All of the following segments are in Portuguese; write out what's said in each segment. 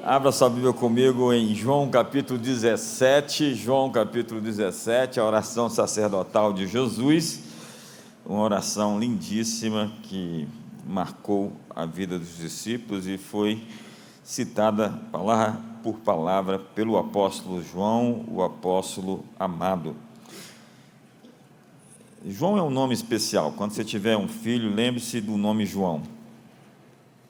Abra sua Bíblia comigo em João capítulo 17, a oração sacerdotal de Jesus, uma oração lindíssima que marcou a vida dos discípulos e foi citada palavra por palavra pelo apóstolo João, o apóstolo amado. João é um nome especial. Quando você tiver um filho, lembre-se do nome João.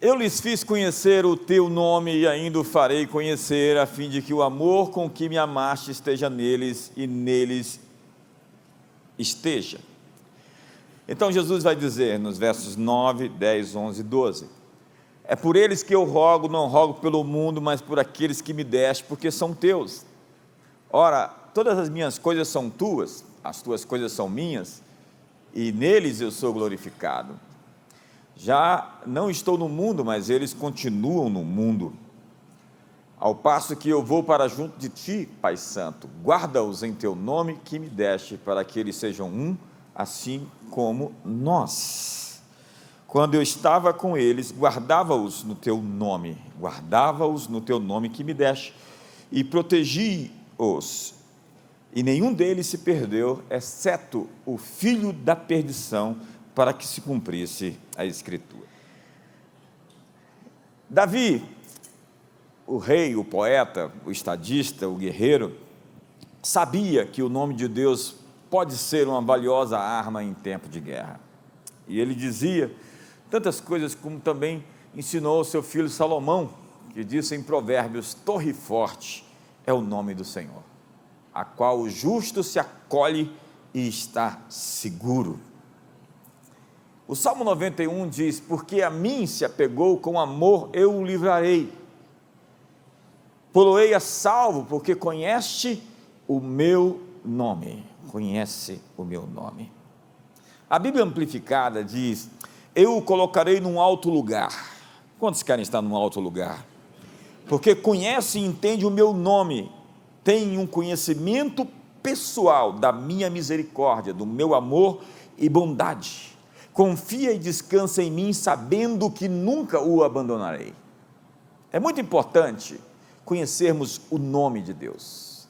Eu lhes fiz conhecer o teu nome e ainda o farei conhecer, a fim de que o amor com que me amaste esteja neles e neles esteja. Então Jesus vai dizer nos versos 9, 10, 11 e 12: é por eles que eu rogo, não rogo pelo mundo, mas por aqueles que me deste, porque são teus. Ora, todas as minhas coisas são tuas, as tuas coisas são minhas, e neles eu sou glorificado. Já não estou no mundo, mas eles continuam no mundo. Ao passo que eu vou para junto de ti, Pai Santo, guarda-os em teu nome que me deste, para que eles sejam um, assim como nós. Quando eu estava com eles, guardava-os no teu nome que me deste, e protegi-os, e nenhum deles se perdeu, exceto o filho da perdição, para que se cumprisse a Escritura. Davi, o rei, o poeta, o estadista, o guerreiro, sabia que o nome de Deus pode ser uma valiosa arma em tempo de guerra. E ele dizia tantas coisas, como também ensinou ao seu filho Salomão, que disse em Provérbios: torre forte é o nome do Senhor, a qual o justo se acolhe e está seguro. O Salmo 91 diz: porque a mim se apegou com amor, eu o livrarei. Poloei a salvo, porque conhece o meu nome. A Bíblia Amplificada diz: eu o colocarei num alto lugar. Quantos querem estar num alto lugar? Porque conhece e entende o meu nome, tem um conhecimento pessoal da minha misericórdia, do meu amor e bondade. Confia e descansa em mim, sabendo que nunca o abandonarei. É muito importante conhecermos o nome de Deus.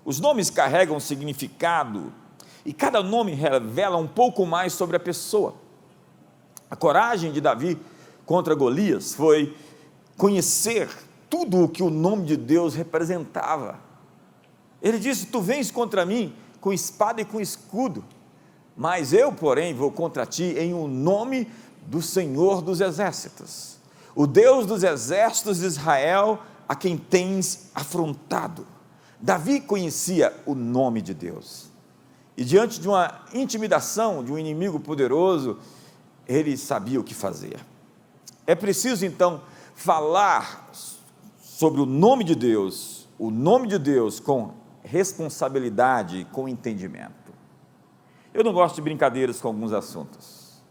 Os nomes carregam significado, e cada nome revela um pouco mais sobre a pessoa. A coragem de Davi contra Golias foi conhecer tudo o que o nome de Deus representava. Ele disse: tu vens contra mim com espada e com escudo, mas eu, porém, vou contra ti em o nome do Senhor dos Exércitos, o Deus dos exércitos de Israel, a quem tens afrontado. Davi conhecia o nome de Deus, e diante de uma intimidação de um inimigo poderoso, ele sabia o que fazer. É preciso então falar sobre o nome de Deus com responsabilidade e com entendimento. Eu não gosto de brincadeiras com alguns assuntos.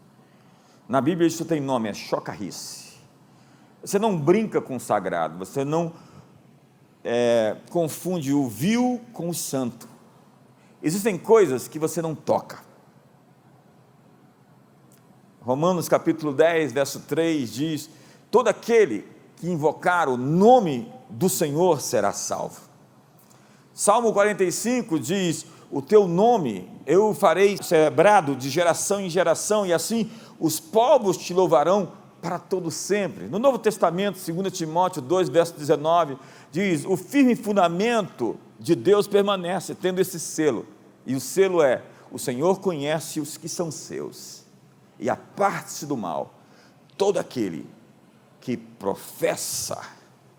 Na Bíblia isso tem nome, é chocarrice. Você não brinca com o sagrado, você não confunde o vil com o santo. Existem coisas que você não toca. Romanos capítulo 10, verso 3 diz: todo aquele que invocar o nome do Senhor será salvo. Salmo 45 diz: o teu nome eu o farei celebrado de geração em geração, e assim os povos te louvarão para todo sempre. No Novo Testamento, 2 Timóteo 2, verso 19, diz: o firme fundamento de Deus permanece, tendo esse selo, e o selo é: o Senhor conhece os que são seus, e aparte-se do mal todo aquele que professa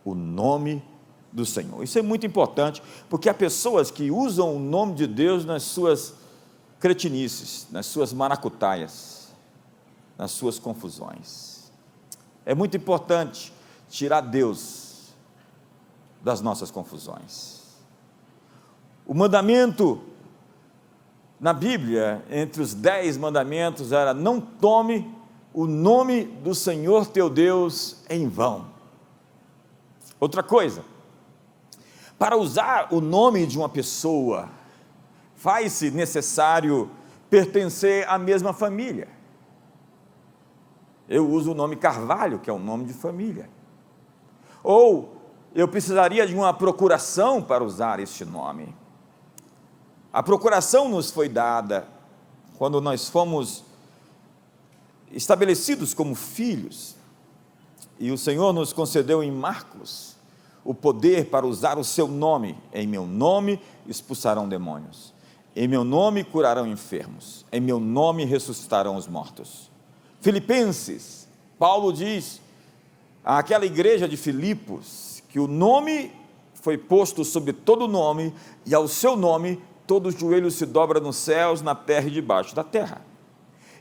o nome do Senhor. Isso é muito importante, porque há pessoas que usam o nome de Deus nas suas cretinices, nas suas maracutaias, nas suas confusões. É muito importante tirar Deus das nossas confusões. O mandamento na Bíblia, entre os 10 mandamentos, era: não tome o nome do Senhor teu Deus em vão. Outra coisa, para usar o nome de uma pessoa, faz-se necessário pertencer à mesma família. Eu uso o nome Carvalho, que é um nome de família. Ou eu precisaria de uma procuração para usar este nome. A procuração nos foi dada quando nós fomos estabelecidos como filhos, e o Senhor nos concedeu em Marcos o poder para usar o seu nome. Em meu nome expulsarão demônios, em meu nome curarão enfermos, em meu nome ressuscitarão os mortos. Filipenses, Paulo diz àquela igreja de Filipos que o nome foi posto sobre todo nome, e ao seu nome todo joelho se dobra nos céus, na terra e debaixo da terra.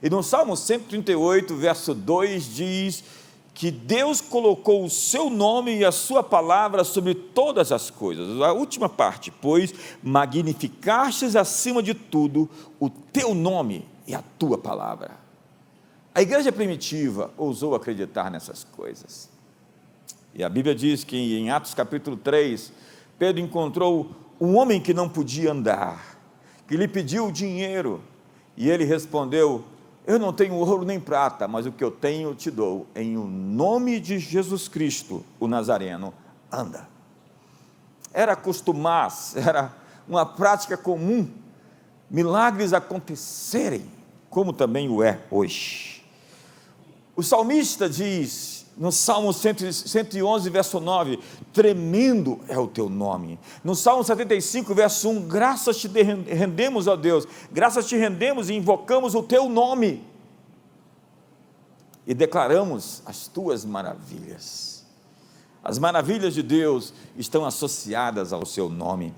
E no Salmo 138, verso 2, diz que Deus colocou o seu nome e a sua palavra sobre todas as coisas. A última parte, pois magnificastes acima de tudo o teu nome e a tua palavra. A igreja primitiva ousou acreditar nessas coisas. E a Bíblia diz que em Atos capítulo 3, Pedro encontrou um homem que não podia andar, que lhe pediu dinheiro, e ele respondeu: eu não tenho ouro nem prata, mas o que eu tenho eu te dou, em o nome de Jesus Cristo, o Nazareno, anda. Era costumaz, era uma prática comum, milagres acontecerem, como também o é hoje. O salmista diz, no Salmo 111, verso 9, tremendo é o teu nome. No Salmo 75, verso 1, graças te rendemos, ó Deus, graças te rendemos e invocamos o teu nome, e declaramos as tuas maravilhas. As maravilhas de Deus estão associadas ao seu nome.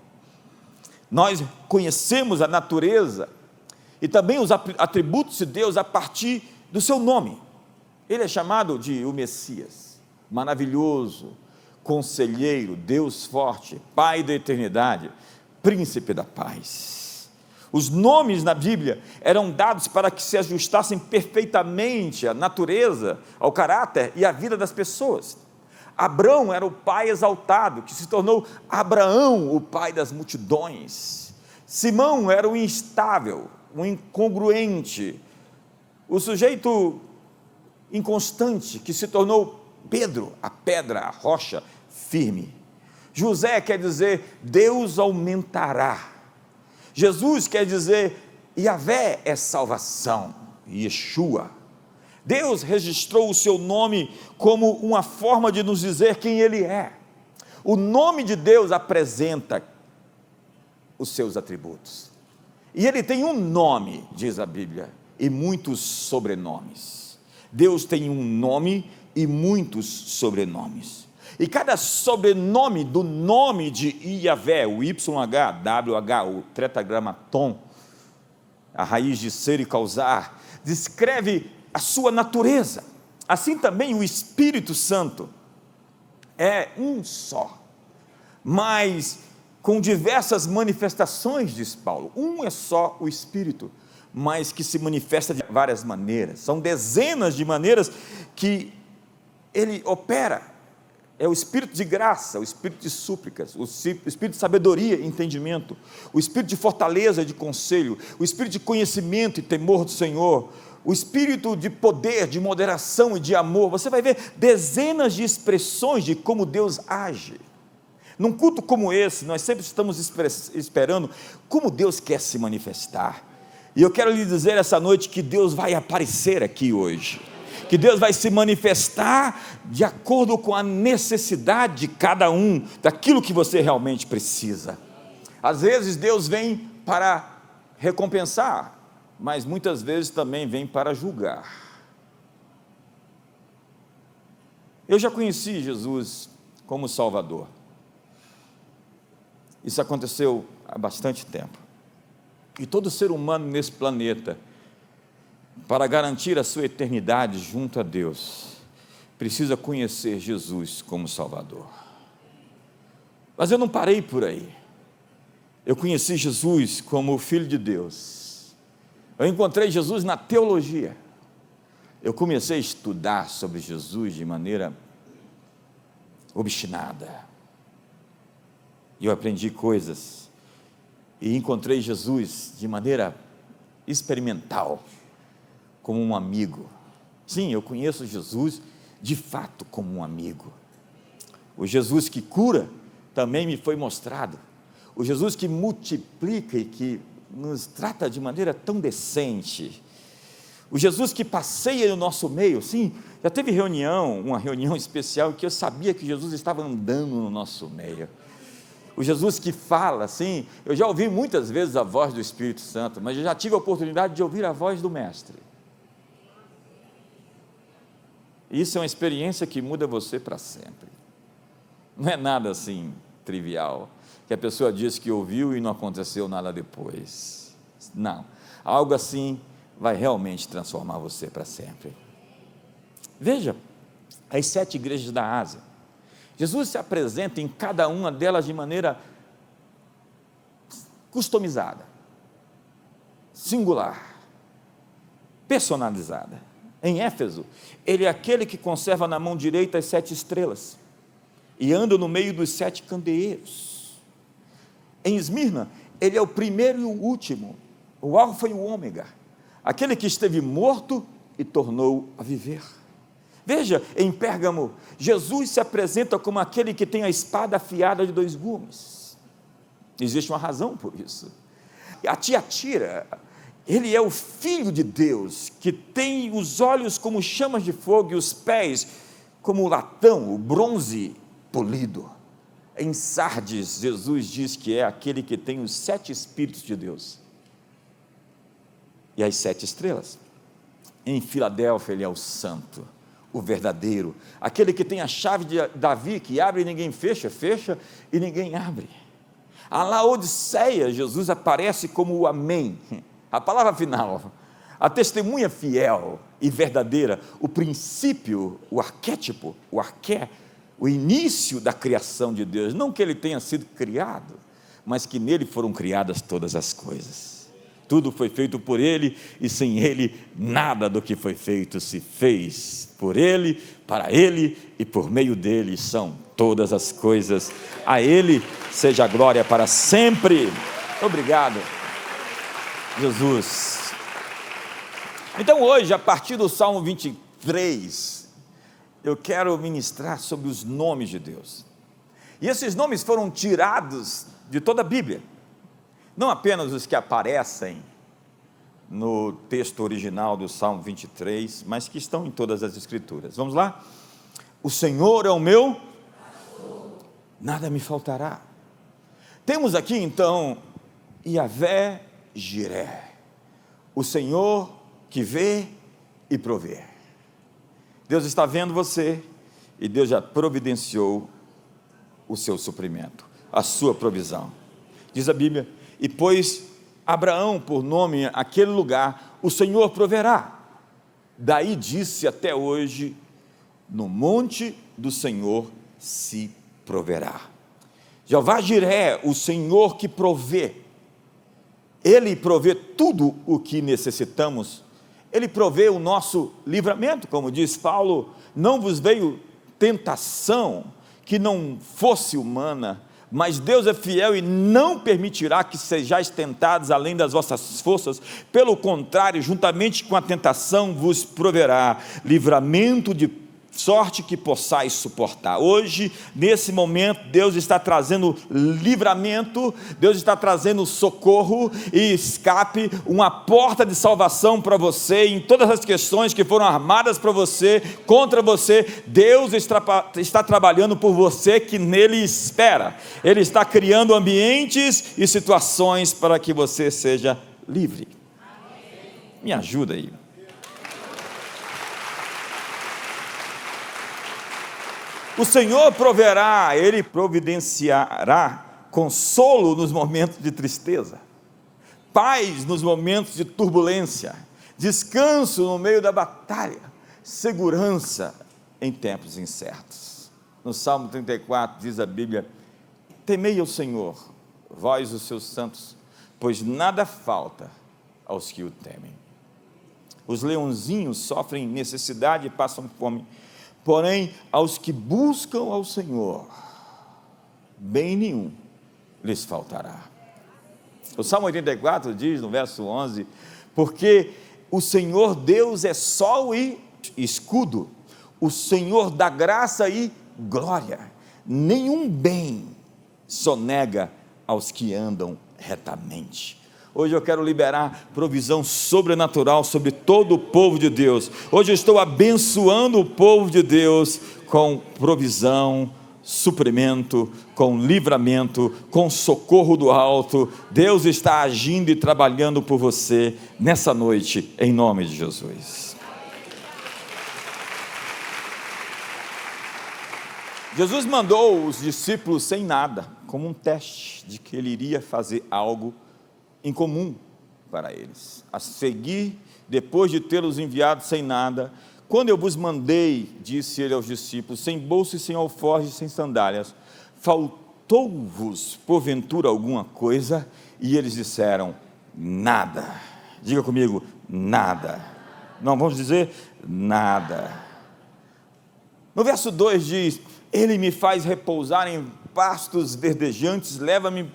Nós conhecemos a natureza e também os atributos de Deus a partir do seu nome. Ele é chamado de o Messias, maravilhoso, conselheiro, Deus forte, Pai da eternidade, príncipe da paz. Os nomes na Bíblia eram dados para que se ajustassem perfeitamente à natureza, ao caráter e à vida das pessoas. Abrão era o pai exaltado, que se tornou Abraão, o pai das multidões. Simão era o instável, o incongruente, o sujeito inconstante, que se tornou Pedro, a pedra, a rocha firme. José quer dizer Deus aumentará. Jesus quer dizer Yahvé é salvação, Yeshua. Deus registrou o seu nome como uma forma de nos dizer quem Ele é. O nome de Deus apresenta os seus atributos. E Ele tem um nome, diz a Bíblia, e muitos sobrenomes. Deus tem um nome e muitos sobrenomes. E cada sobrenome do nome de Yahvé, o YHWH, o tetragramaton, a raiz de ser e causar, descreve a sua natureza. Assim também o Espírito Santo é um só, mas com diversas manifestações, diz Paulo. Um é só o Espírito, mas que se manifesta de várias maneiras. São dezenas de maneiras que ele opera. É o Espírito de graça, o Espírito de súplicas, o Espírito de sabedoria e entendimento, o Espírito de fortaleza e de conselho, o Espírito de conhecimento e temor do Senhor, o Espírito de poder, de moderação e de amor. Você vai ver dezenas de expressões de como Deus age. Num culto como esse, nós sempre estamos esperando como Deus quer se manifestar. E eu quero lhe dizer essa noite que Deus vai aparecer aqui hoje, que Deus vai se manifestar de acordo com a necessidade de cada um, daquilo que você realmente precisa. Às vezes Deus vem para recompensar, mas muitas vezes também vem para julgar. Eu já conheci Jesus como Salvador. Isso aconteceu há bastante tempo. E todo ser humano nesse planeta, para garantir a sua eternidade junto a Deus, precisa conhecer Jesus como Salvador. Mas eu não parei por aí. Eu conheci Jesus como o Filho de Deus. Eu encontrei Jesus na teologia. Eu comecei a estudar sobre Jesus de maneira obstinada. E eu aprendi coisas. E encontrei Jesus de maneira experimental, como um amigo. Sim, eu conheço Jesus de fato como um amigo. O Jesus que cura também me foi mostrado. O Jesus que multiplica e que nos trata de maneira tão decente. O Jesus que passeia no nosso meio. Sim, já teve uma reunião especial que eu sabia que Jesus estava andando no nosso meio. O Jesus que fala, sim, eu já ouvi muitas vezes a voz do Espírito Santo, mas eu já tive a oportunidade de ouvir a voz do Mestre. Isso é uma experiência que muda você para sempre. Não é nada assim trivial, que a pessoa diz que ouviu e não aconteceu nada depois. Não, algo assim vai realmente transformar você para sempre. Veja, as 7 igrejas da Ásia, Jesus se apresenta em cada uma delas de maneira customizada, singular, personalizada. Em Éfeso, ele é aquele que conserva na mão direita as 7 estrelas e anda no meio dos 7 candeeiros. Em Esmirna, ele é o primeiro e o último, o alfa e o ômega, aquele que esteve morto e tornou a viver. Veja, em Pérgamo, Jesus se apresenta como aquele que tem a espada afiada de 2 gumes. Existe uma razão por isso. A Tiatira, ele é o Filho de Deus, que tem os olhos como chamas de fogo e os pés como o latão, o bronze polido. Em Sardes, Jesus diz que é aquele que tem os 7 Espíritos de Deus e as 7 estrelas. Em Filadélfia, ele é o santo, o verdadeiro, aquele que tem a chave de Davi, que abre e ninguém fecha, fecha e ninguém abre. A Laodiceia, Jesus aparece como o Amém, a palavra final, a testemunha fiel e verdadeira, o princípio, o arquétipo, o arqué, o início da criação de Deus, não que ele tenha sido criado, mas que nele foram criadas todas as coisas. Tudo foi feito por ele, e sem ele, nada do que foi feito se fez. Por ele, para ele e por meio dele são todas as coisas. A ele seja a glória para sempre. Obrigado, Jesus. Então hoje, a partir do Salmo 23, eu quero ministrar sobre os nomes de Deus. E esses nomes foram tirados de toda a Bíblia. Não apenas os que aparecem no texto original do Salmo 23, mas que estão em todas as Escrituras. Vamos lá? O Senhor é o meu pastor, nada me faltará. Temos aqui então Yahvé Jiré, o Senhor que vê e provê. Deus está vendo você e Deus já providenciou o seu suprimento, a sua provisão. Diz a Bíblia: e pôs Abraão por nome aquele lugar, o Senhor proverá. Daí disse até hoje: no monte do Senhor se proverá. Jeová Jiré, o Senhor que provê. Ele provê tudo o que necessitamos. Ele provê o nosso livramento, como diz Paulo: não vos veio tentação que não fosse humana, mas Deus é fiel e não permitirá que sejais tentados além das vossas forças, pelo contrário, juntamente com a tentação vos proverá livramento de sorte que possais suportar. Hoje, nesse momento, Deus está trazendo livramento, Deus está trazendo socorro e escape, uma porta de salvação para você, em todas as questões que foram armadas para você, contra você. Deus está trabalhando por você que nele espera. Ele está criando ambientes e situações para que você seja livre. Me ajuda aí. O Senhor proverá, Ele providenciará consolo nos momentos de tristeza, paz nos momentos de turbulência, descanso no meio da batalha, segurança em tempos incertos. No Salmo 34 diz a Bíblia: temei ao Senhor, vós os seus santos, pois nada falta aos que o temem. Os leãozinhos sofrem necessidade e passam fome, porém, aos que buscam ao Senhor, bem nenhum lhes faltará. O Salmo 84 diz, no verso 11, porque o Senhor Deus é sol e escudo, o Senhor dá graça e glória, nenhum bem sonega aos que andam retamente. Hoje eu quero liberar provisão sobrenatural sobre todo o povo de Deus. Hoje eu estou abençoando o povo de Deus com provisão, suprimento, com livramento, com socorro do alto. Deus está agindo e trabalhando por você nessa noite, em nome de Jesus. Jesus mandou os discípulos sem nada, como um teste de que ele iria fazer algo incomum para eles, a seguir, depois de tê-los enviado sem nada. Quando eu vos mandei, disse ele aos discípulos, sem bolsa e sem alforje, sem sandálias, faltou-vos porventura alguma coisa? E eles disseram, nada. Diga comigo, nada. Não, vamos dizer, nada. No verso 2 diz, ele me faz repousar em pastos verdejantes, leva-me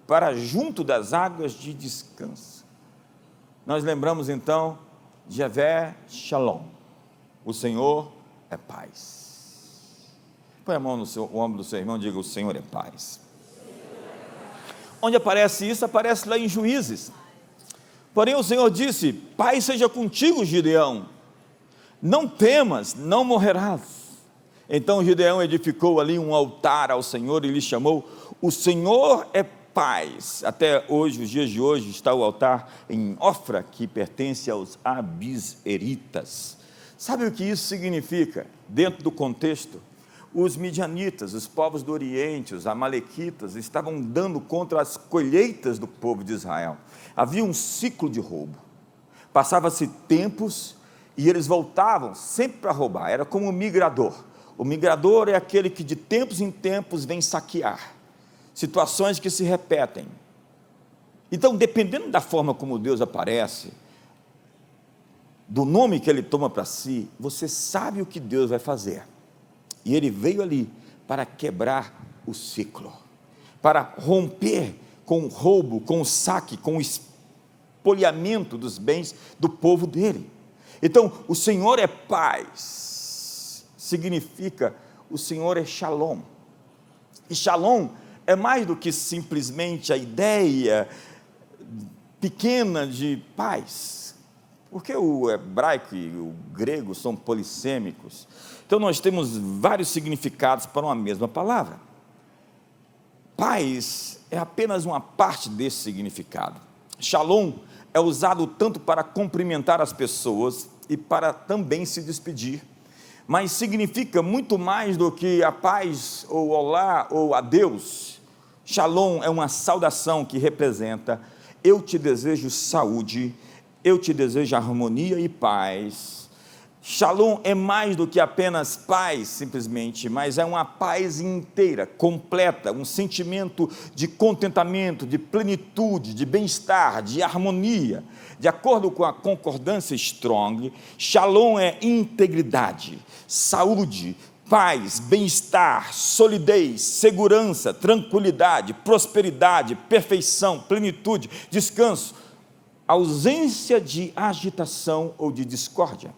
para junto das águas de descanso. Nós lembramos então de Javé Shalom, o Senhor é paz. Põe a mão no ombro do seu irmão e diga, o Senhor é paz. Onde aparece isso? Aparece lá em Juízes. Porém o Senhor disse, paz seja contigo, Gideão, não temas, não morrerás. Então Gideão edificou ali um altar ao Senhor e lhe chamou, o Senhor é paz. Até hoje, os dias de hoje, está o altar em Ofra, que pertence aos Abiseritas. Sabe o que isso significa? Dentro do contexto, os midianitas, os povos do Oriente, os amalequitas, estavam dando contra as colheitas do povo de Israel. Havia um ciclo de roubo. Passava-se tempos e eles voltavam sempre para roubar. Era como um migrador. O migrador é aquele que de tempos em tempos vem saquear. Situações que se repetem. Então, dependendo da forma como Deus aparece, do nome que Ele toma para si, você sabe o que Deus vai fazer. E Ele veio ali para quebrar o ciclo, para romper com o roubo, com o saque, com o espoliamento dos bens do povo dele. Então, o Senhor é paz, significa o Senhor é Shalom. E Shalom é mais do que simplesmente a ideia pequena de paz, porque o hebraico e o grego são polissêmicos, então nós temos vários significados para uma mesma palavra. Paz é apenas uma parte desse significado. Shalom é usado tanto para cumprimentar as pessoas e para também se despedir, mas significa muito mais do que a paz, ou olá, ou adeus. Shalom é uma saudação que representa, eu te desejo saúde, eu te desejo harmonia e paz. Shalom é mais do que apenas paz, simplesmente, mas é uma paz inteira, completa, um sentimento de contentamento, de plenitude, de bem-estar, de harmonia. De acordo com a concordância Strong, Shalom é integridade, saúde, paz, bem-estar, solidez, segurança, tranquilidade, prosperidade, perfeição, plenitude, descanso, ausência de agitação ou de discórdia.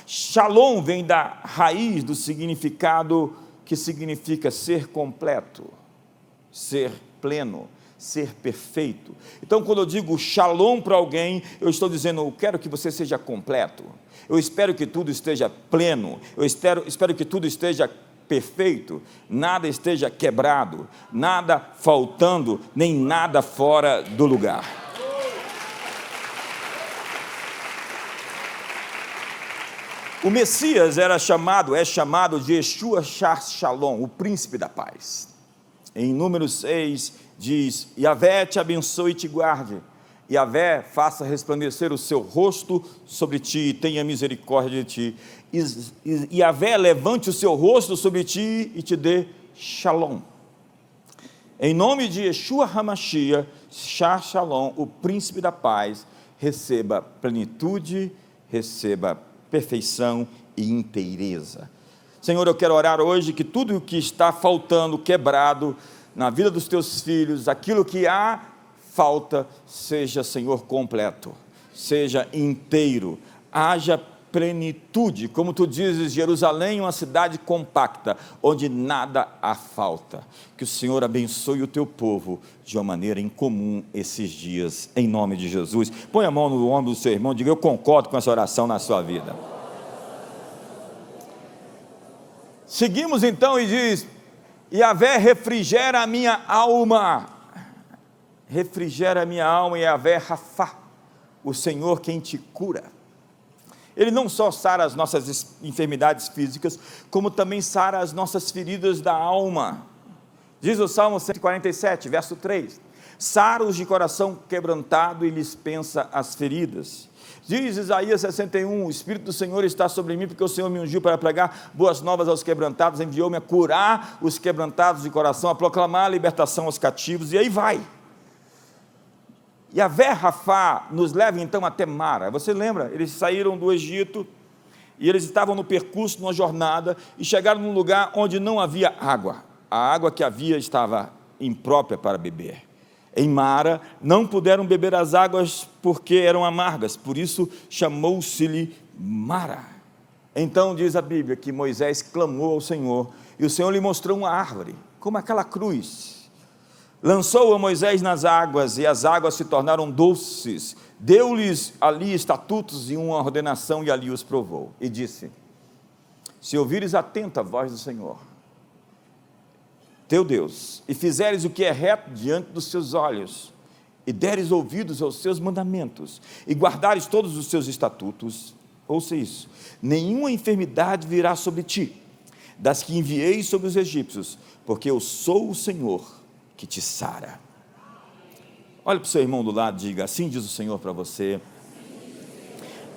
Shalom vem da raiz do significado que significa ser completo, ser pleno, ser perfeito. Então, quando eu digo shalom para alguém, eu estou dizendo, eu quero que você seja completo, eu espero que tudo esteja pleno, eu espero que tudo esteja perfeito, nada esteja quebrado, nada faltando, nem nada fora do lugar. O Messias é chamado de Yeshua Shalom, o príncipe da paz. Em Números 6 diz, Yahvé te abençoe e te guarde, Yahvé faça resplandecer o seu rosto sobre ti e tenha misericórdia de ti, Yahvé levante o seu rosto sobre ti e te dê Shalom. Em nome de Yeshua HaMashiach, Shalom, o príncipe da paz, receba plenitude, receba perfeição e inteireza. Senhor, eu quero orar hoje que tudo o que está faltando, quebrado na vida dos teus filhos, aquilo que há falta, seja, Senhor, completo, seja inteiro, haja plenitude, como tu dizes, Jerusalém é uma cidade compacta, onde nada há falta. Que o Senhor abençoe o teu povo de uma maneira incomum esses dias, em nome de Jesus. Põe a mão no ombro do seu irmão, diga: eu concordo com essa oração na sua vida. Seguimos então e diz: Yahvé refrigera a minha alma, refrigera a minha alma, e Yahvé Rafá, o Senhor quem te cura. Ele não só sara as nossas enfermidades físicas, como também sara as nossas feridas da alma. Diz o Salmo 147, verso 3: sara os de coração quebrantado e lhes pensa as feridas. Diz Isaías 61, o Espírito do Senhor está sobre mim, porque o Senhor me ungiu para pregar boas novas aos quebrantados, enviou-me a curar os quebrantados de coração, a proclamar a libertação aos cativos, e aí vai. Yahvé Rafá nos leva então até Mara. Você lembra? Eles saíram do Egito, e eles estavam no percurso, numa jornada, e chegaram num lugar onde não havia água. A água que havia estava imprópria para beber. Em Mara, não puderam beber as águas porque eram amargas, por isso chamou-se-lhe Mara. Então diz a Bíblia que Moisés clamou ao Senhor, e o Senhor lhe mostrou uma árvore, como aquela cruz. Lançou a Moisés nas águas, e as águas se tornaram doces. Deu-lhes ali estatutos e uma ordenação, e ali os provou. E disse: se ouvires atento a voz do Senhor, teu Deus, e fizeres o que é reto diante dos seus olhos, e deres ouvidos aos seus mandamentos, e guardares todos os seus estatutos, ouça isso: nenhuma enfermidade virá sobre ti, das que enviei sobre os egípcios, porque eu sou o Senhor que te sara. Olha para o seu irmão do lado e diga: assim diz o Senhor para você: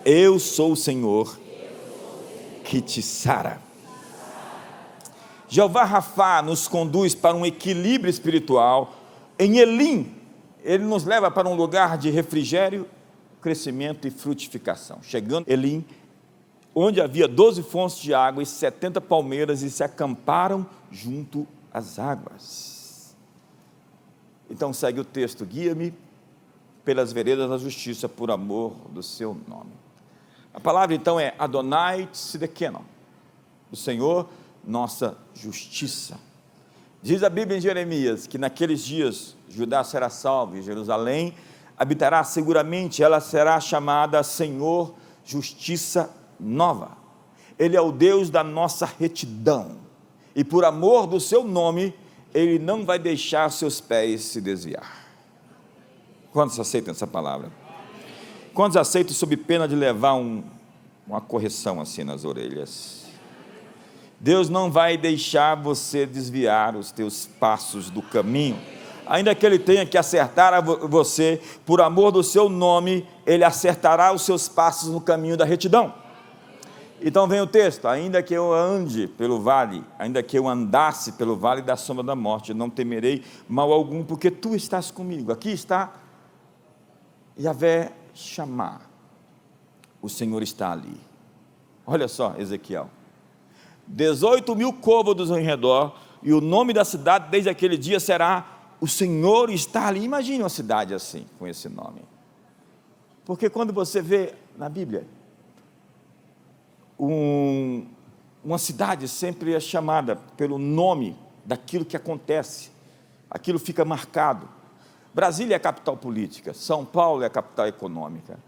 eu sou o Senhor que te sara. Jeová Rafá nos conduz para um equilíbrio espiritual. Em Elim, ele nos leva para um lugar de refrigério, crescimento e frutificação. Chegando em Elim, onde havia 12 fontes de água e 70 palmeiras, e se acamparam junto às águas. Então segue o texto: guia-me pelas veredas da justiça, por amor do seu nome. A palavra então é Adonai Tzidkenu, o Senhor nossa justiça. Diz a Bíblia em Jeremias que naqueles dias Judá será salvo, e Jerusalém habitará seguramente, ela será chamada Senhor Justiça Nova. Ele é o Deus da nossa retidão, e por amor do seu nome, Ele não vai deixar seus pés se desviar. Quantos aceitam essa palavra? Quantos aceitam sob pena de levar uma correção assim nas orelhas? Deus não vai deixar você desviar os teus passos do caminho, ainda que Ele tenha que acertar você, por amor do seu nome, Ele acertará os seus passos no caminho da retidão. Então vem o texto: ainda que eu ande pelo vale, ainda que eu andasse pelo vale da sombra da morte, não temerei mal algum, porque tu estás comigo. Aqui está Yahvé Shammah, o Senhor está ali. Olha só, Ezequiel: 18.000 côvados em redor, e o nome da cidade desde aquele dia será: o Senhor está ali. Imagine uma cidade assim, com esse nome. Porque quando você vê na Bíblia, uma cidade sempre é chamada pelo nome daquilo que acontece, aquilo fica marcado. Brasília é a capital política, São Paulo é a capital econômica,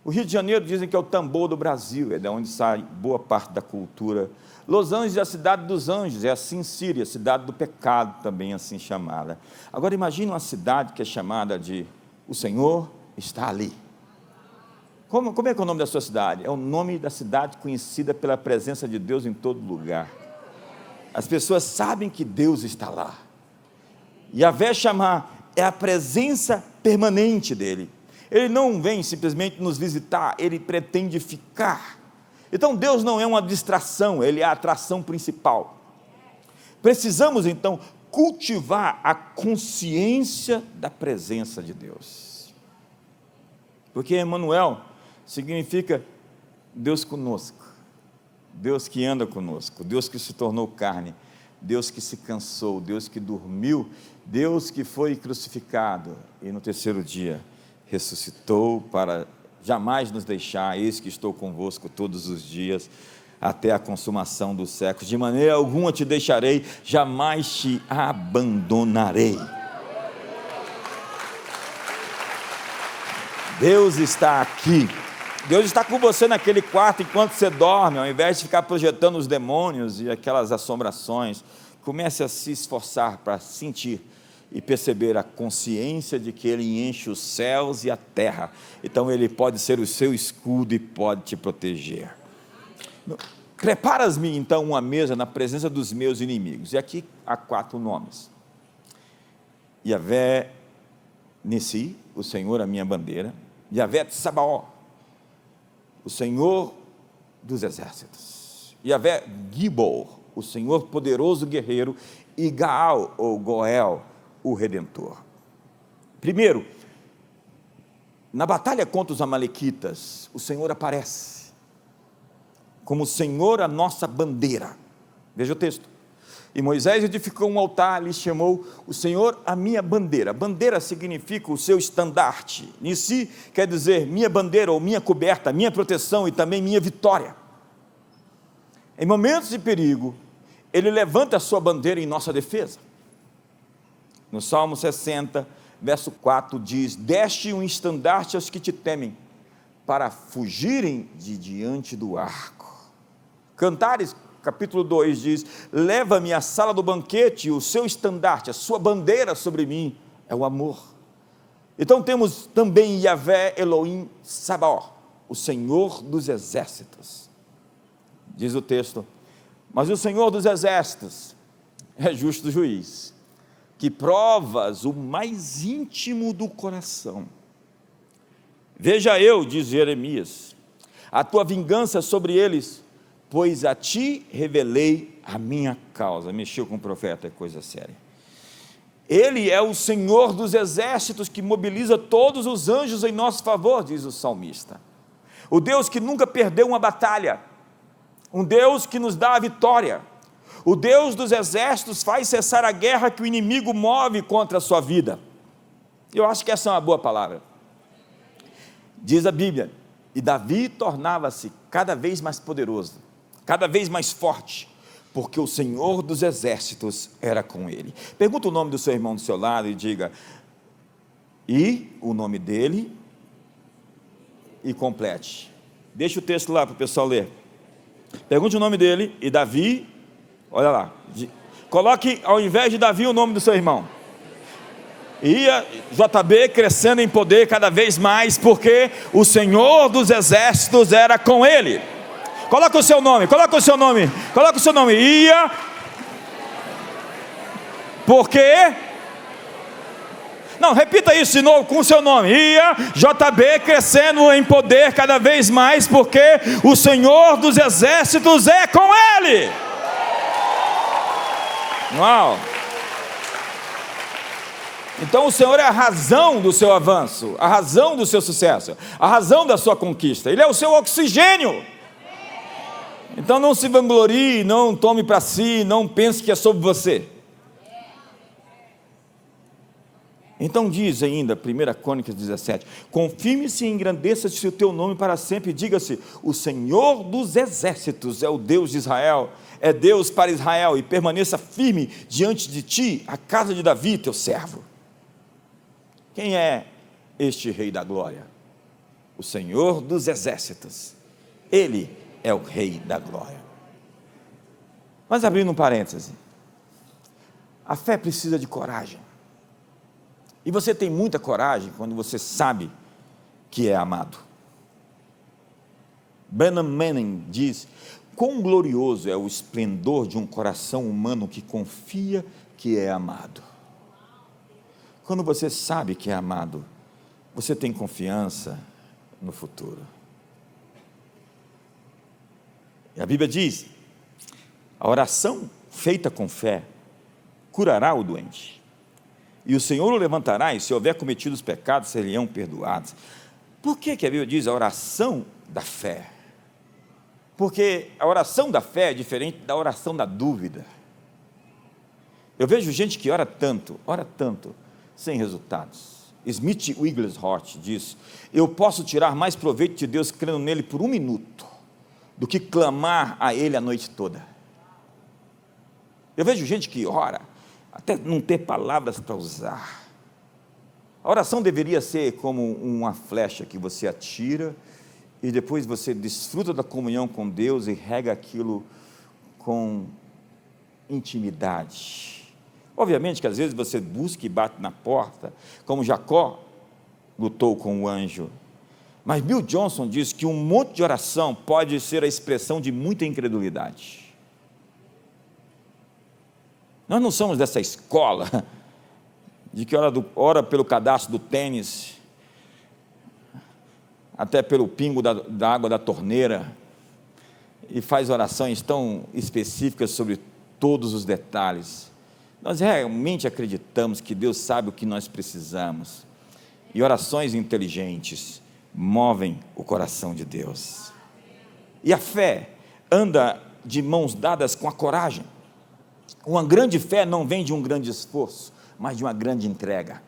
o Rio de Janeiro dizem que é o tambor do Brasil, é de onde sai boa parte da cultura. Los Angeles é a cidade dos anjos, é a Sin City, a cidade do pecado, também assim chamada. Agora imagine uma cidade que é chamada de o Senhor está ali. Como é que é o nome da sua cidade? É o nome da cidade conhecida pela presença de Deus em todo lugar. As pessoas sabem que Deus está lá. Yahvé Shammah é a presença permanente dEle. Ele não vem simplesmente nos visitar, Ele pretende ficar. Então Deus não é uma distração, Ele é a atração principal. Precisamos então cultivar a consciência da presença de Deus, porque Emmanuel significa Deus conosco, Deus que anda conosco, Deus que se tornou carne, Deus que se cansou, Deus que dormiu, Deus que foi crucificado e no terceiro dia ressuscitou para jamais nos deixar, eis que estou convosco todos os dias, até a consumação dos séculos, de maneira alguma te deixarei, jamais te abandonarei. Deus está aqui, Deus está com você naquele quarto enquanto você dorme, ao invés de ficar projetando os demônios e aquelas assombrações, comece a se esforçar para sentir e perceber a consciência de que Ele enche os céus e a terra, então Ele pode ser o seu escudo e pode te proteger. Preparas-me então uma mesa na presença dos meus inimigos, e aqui há 4 nomes: Yavé Nissi, o Senhor a minha bandeira; Yavé Sabaó, o Senhor dos exércitos; Yavé Gibor, o Senhor poderoso guerreiro; e Gaal ou Goel, o Redentor. Primeiro, na batalha contra os amalequitas, o Senhor aparece como o Senhor a nossa bandeira. Veja o texto: e Moisés edificou um altar, lhe chamou o Senhor a minha bandeira. Bandeira significa o seu estandarte. Nissi quer dizer minha bandeira ou minha coberta, minha proteção e também minha vitória. Em momentos de perigo, Ele levanta a sua bandeira em nossa defesa. No Salmo 60, verso 4 diz: deste um estandarte aos que te temem, para fugirem de diante do arco. Cantares, capítulo 2 diz: leva-me à sala do banquete, o seu estandarte, a sua bandeira sobre mim é o amor. Então temos também Yavé Elohim Sabaó, o Senhor dos exércitos. Diz o texto: mas o Senhor dos exércitos é justo juiz, que provas o mais íntimo do coração. Veja eu, diz Jeremias, a tua vingança sobre eles, pois a ti revelei a minha causa. Mexeu com o profeta, é coisa séria. Ele é o Senhor dos exércitos, que mobiliza todos os anjos em nosso favor, diz o salmista. O Deus que nunca perdeu uma batalha, um Deus que nos dá a vitória. O Deus dos exércitos faz cessar a guerra que o inimigo move contra a sua vida. Eu acho que essa é uma boa palavra. Diz a Bíblia: e Davi tornava-se cada vez mais poderoso, cada vez mais forte, porque o Senhor dos exércitos era com ele. Pergunta o nome do seu irmão do seu lado e diga: e o nome dele, e complete. Deixa o texto lá para o pessoal ler. Pergunte o nome dele, e Davi, olha lá, coloque ao invés de Davi o nome do seu irmão. Ia JB crescendo em poder cada vez mais, porque o Senhor dos exércitos era com ele. Coloca o seu nome, coloca o seu nome, coloca o seu nome. Ia, porque, não, repita isso de novo com o seu nome. Ia JB crescendo em poder cada vez mais, porque o Senhor dos exércitos é com ele. Uau! Então o Senhor é a razão do seu avanço, a razão do seu sucesso, a razão da sua conquista. Ele é o seu oxigênio. Então não se vanglorie, não tome para si, não pense que é sobre você. Então diz ainda, 1 Crônicas 17: confirme-se e engrandeça-se o teu nome para sempre, diga-se: o Senhor dos exércitos é o Deus de Israel, é Deus para Israel, e permaneça firme diante de ti a casa de Davi, teu servo. Quem é este Rei da Glória? O Senhor dos exércitos. Ele é o Rei da Glória. Mas abrindo um parêntese, a fé precisa de coragem. E você tem muita coragem quando você sabe que é amado. Brennan Manning diz: quão glorioso é o esplendor de um coração humano que confia que é amado. Quando você sabe que é amado, você tem confiança no futuro. E a Bíblia diz: a oração feita com fé curará o doente, e o Senhor o levantará, e se houver cometido os pecados, serão perdoados. Por que a Bíblia diz a oração da fé? Porque a oração da fé é diferente da oração da dúvida. Eu vejo gente que ora tanto, sem resultados. Smith Wigglesworth diz: eu posso tirar mais proveito de Deus crendo nele por um minuto, do que clamar a Ele a noite toda. Eu vejo gente que ora, até não ter palavras para usar. A oração deveria ser como uma flecha que você atira, e depois você desfruta da comunhão com Deus e rega aquilo com intimidade. Obviamente que às vezes você busca e bate na porta, como Jacó lutou com o anjo. Mas Bill Johnson diz que um monte de oração pode ser a expressão de muita incredulidade. Nós não somos dessa escola de que ora pelo cadastro do tênis, até pelo pingo da água da torneira, e faz orações tão específicas sobre todos os detalhes. Nós realmente acreditamos que Deus sabe o que nós precisamos, e orações inteligentes movem o coração de Deus. E a fé anda de mãos dadas com a coragem. Uma grande fé não vem de um grande esforço, mas de uma grande entrega.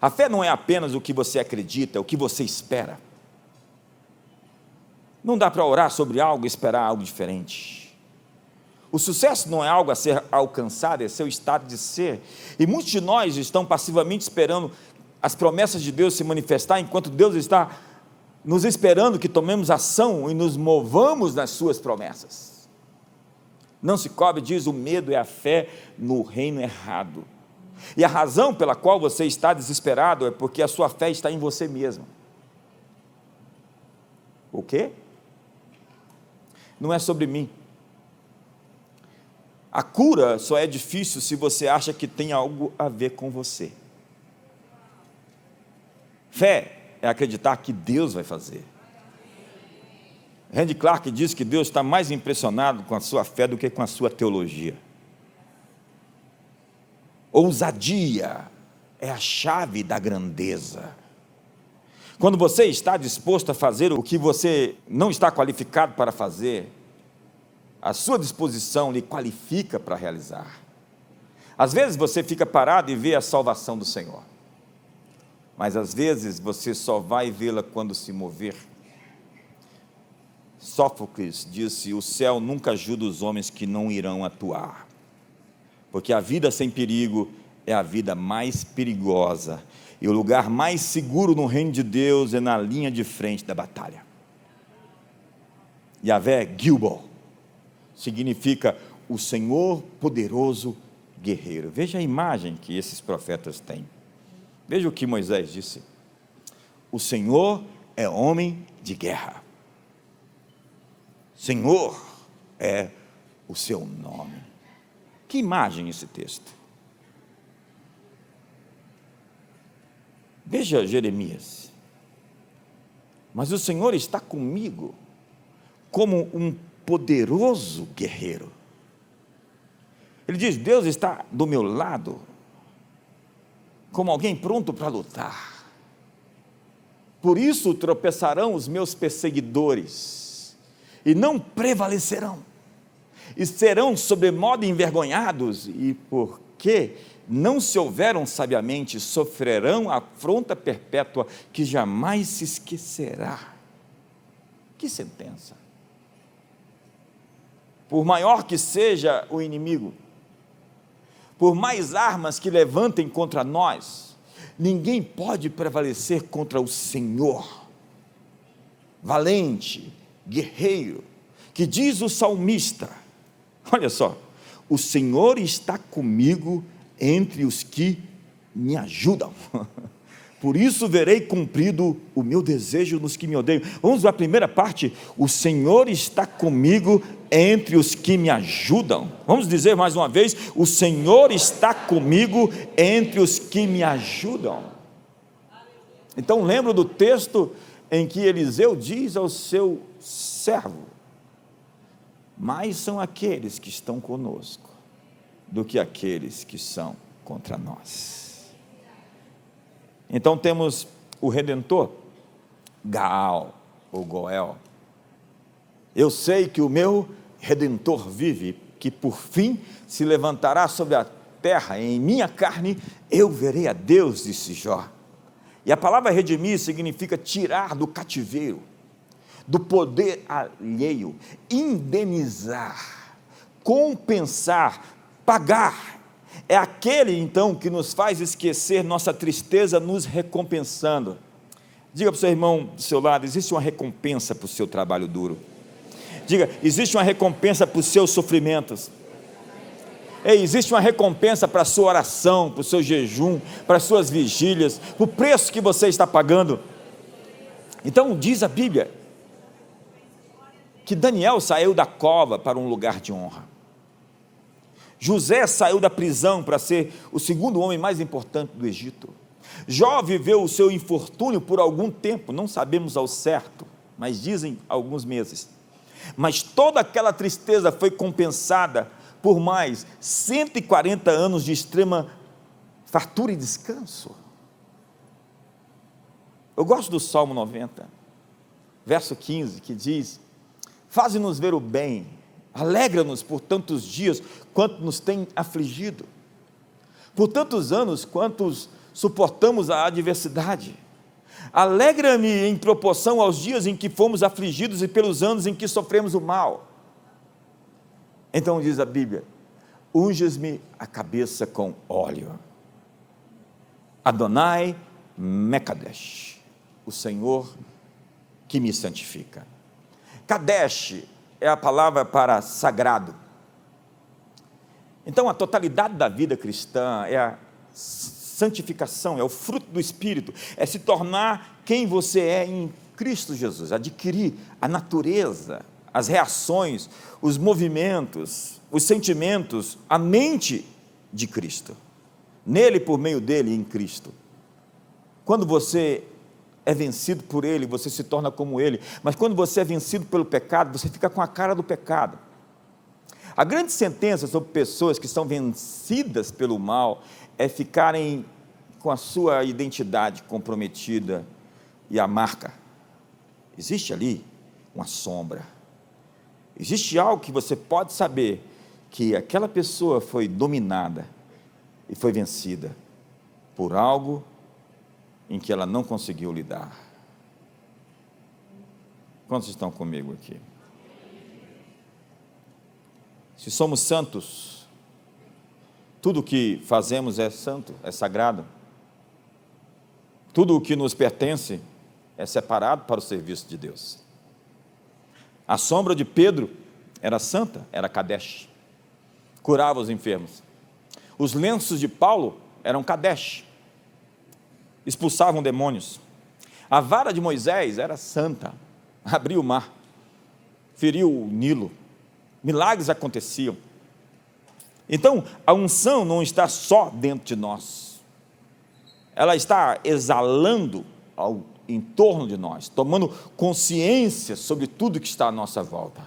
A fé não é apenas o que você acredita, é o que você espera. Não dá para orar sobre algo e esperar algo diferente. O sucesso não é algo a ser alcançado, é seu estado de ser. E muitos de nós estão passivamente esperando as promessas de Deus se manifestar, enquanto Deus está nos esperando que tomemos ação e nos movamos nas suas promessas. Não se cobre, diz, o medo é a fé no reino errado. E a razão pela qual você está desesperado é porque a sua fé está em você mesmo. O quê? Não é sobre mim. A cura só é difícil se você acha que tem algo a ver com você. Fé é acreditar que Deus vai fazer. Randy Clark diz que Deus está mais impressionado com a sua fé do que com a sua teologia. Ousadia é a chave da grandeza. Quando você está disposto a fazer o que você não está qualificado para fazer, a sua disposição lhe qualifica para realizar. Às vezes você fica parado e vê a salvação do Senhor, mas às vezes você só vai vê-la quando se mover. Sófocles disse: o céu nunca ajuda os homens que não irão atuar, porque a vida sem perigo é a vida mais perigosa, e o lugar mais seguro no reino de Deus é na linha de frente da batalha. Yahvé Gilbor significa o Senhor poderoso guerreiro. Veja a imagem que esses profetas têm. Veja o que Moisés disse: o Senhor é homem de guerra. Senhor é o seu nome. Que imagem esse texto? Veja Jeremias: mas o Senhor está comigo como um poderoso guerreiro. Ele diz: Deus está do meu lado como alguém pronto para lutar. Por isso tropeçarão os meus perseguidores e não prevalecerão, e serão sobremodo envergonhados, e porque não se houveram sabiamente, sofrerão afronta perpétua que jamais se esquecerá. Que sentença! Por maior que seja o inimigo, por mais armas que levantem contra nós, ninguém pode prevalecer contra o Senhor, valente, guerreiro, que diz o salmista, olha só: o Senhor está comigo entre os que me ajudam, por isso verei cumprido o meu desejo nos que me odeiam. Vamos à primeira parte: o Senhor está comigo entre os que me ajudam. Vamos dizer mais uma vez: o Senhor está comigo entre os que me ajudam. Então lembro do texto em que Eliseu diz ao seu servo: mais são aqueles que estão conosco do que aqueles que são contra nós. Então temos o Redentor, Gaal ou Goel. Eu sei que o meu Redentor vive, que por fim se levantará sobre a terra, e em minha carne eu verei a Deus, disse Jó. E a palavra redimir significa tirar do cativeiro, do poder alheio, indenizar, compensar, pagar. É aquele então que nos faz esquecer nossa tristeza, nos recompensando. Diga para o seu irmão do seu lado: existe uma recompensa para o seu trabalho duro. Diga: existe uma recompensa para os seus sofrimentos. Ei, existe uma recompensa para a sua oração, para o seu jejum, para as suas vigílias, para o preço que você está pagando. Então diz a Bíblia que Daniel saiu da cova para um lugar de honra. José saiu da prisão para ser o segundo homem mais importante do Egito. Jó viveu o seu infortúnio por algum tempo, não sabemos ao certo, mas dizem alguns meses. Mas toda aquela tristeza foi compensada por mais 140 anos de extrema fartura e descanso. Eu gosto do Salmo 90, verso 15, que diz: faze-nos ver o bem, alegra-nos por tantos dias quanto nos tem afligido, por tantos anos quantos suportamos a adversidade. Alegra-me em proporção aos dias em que fomos afligidos e pelos anos em que sofremos o mal. Então diz a Bíblia: unges-me a cabeça com óleo. Adonai Mekadesh, o Senhor que me santifica. Kadesh é a palavra para sagrado. Então a totalidade da vida cristã é a santificação, é o fruto do Espírito, é se tornar quem você é em Cristo Jesus, adquirir a natureza, as reações, os movimentos, os sentimentos, a mente de Cristo, nele, por meio dele, em Cristo. Quando você é vencido por ele, você se torna como ele, mas quando você é vencido pelo pecado, você fica com a cara do pecado. A grande sentença sobre pessoas que são vencidas pelo mal é ficarem com a sua identidade comprometida e a marca. Existe ali uma sombra. Existe algo que você pode saber, que aquela pessoa foi dominada e foi vencida por algo em que ela não conseguiu lidar. Quantos estão comigo aqui? Se somos santos, tudo o que fazemos é santo, é sagrado. Tudo o que nos pertence é separado para o serviço de Deus. A sombra de Pedro era santa, era Kadesh, curava os enfermos. Os lenços de Paulo eram Kadesh, expulsavam demônios. A vara de Moisés era santa, abriu o mar, feriu o Nilo, milagres aconteciam. Então a unção não está só dentro de nós, ela está exalando em torno de nós, tomando consciência sobre tudo que está à nossa volta.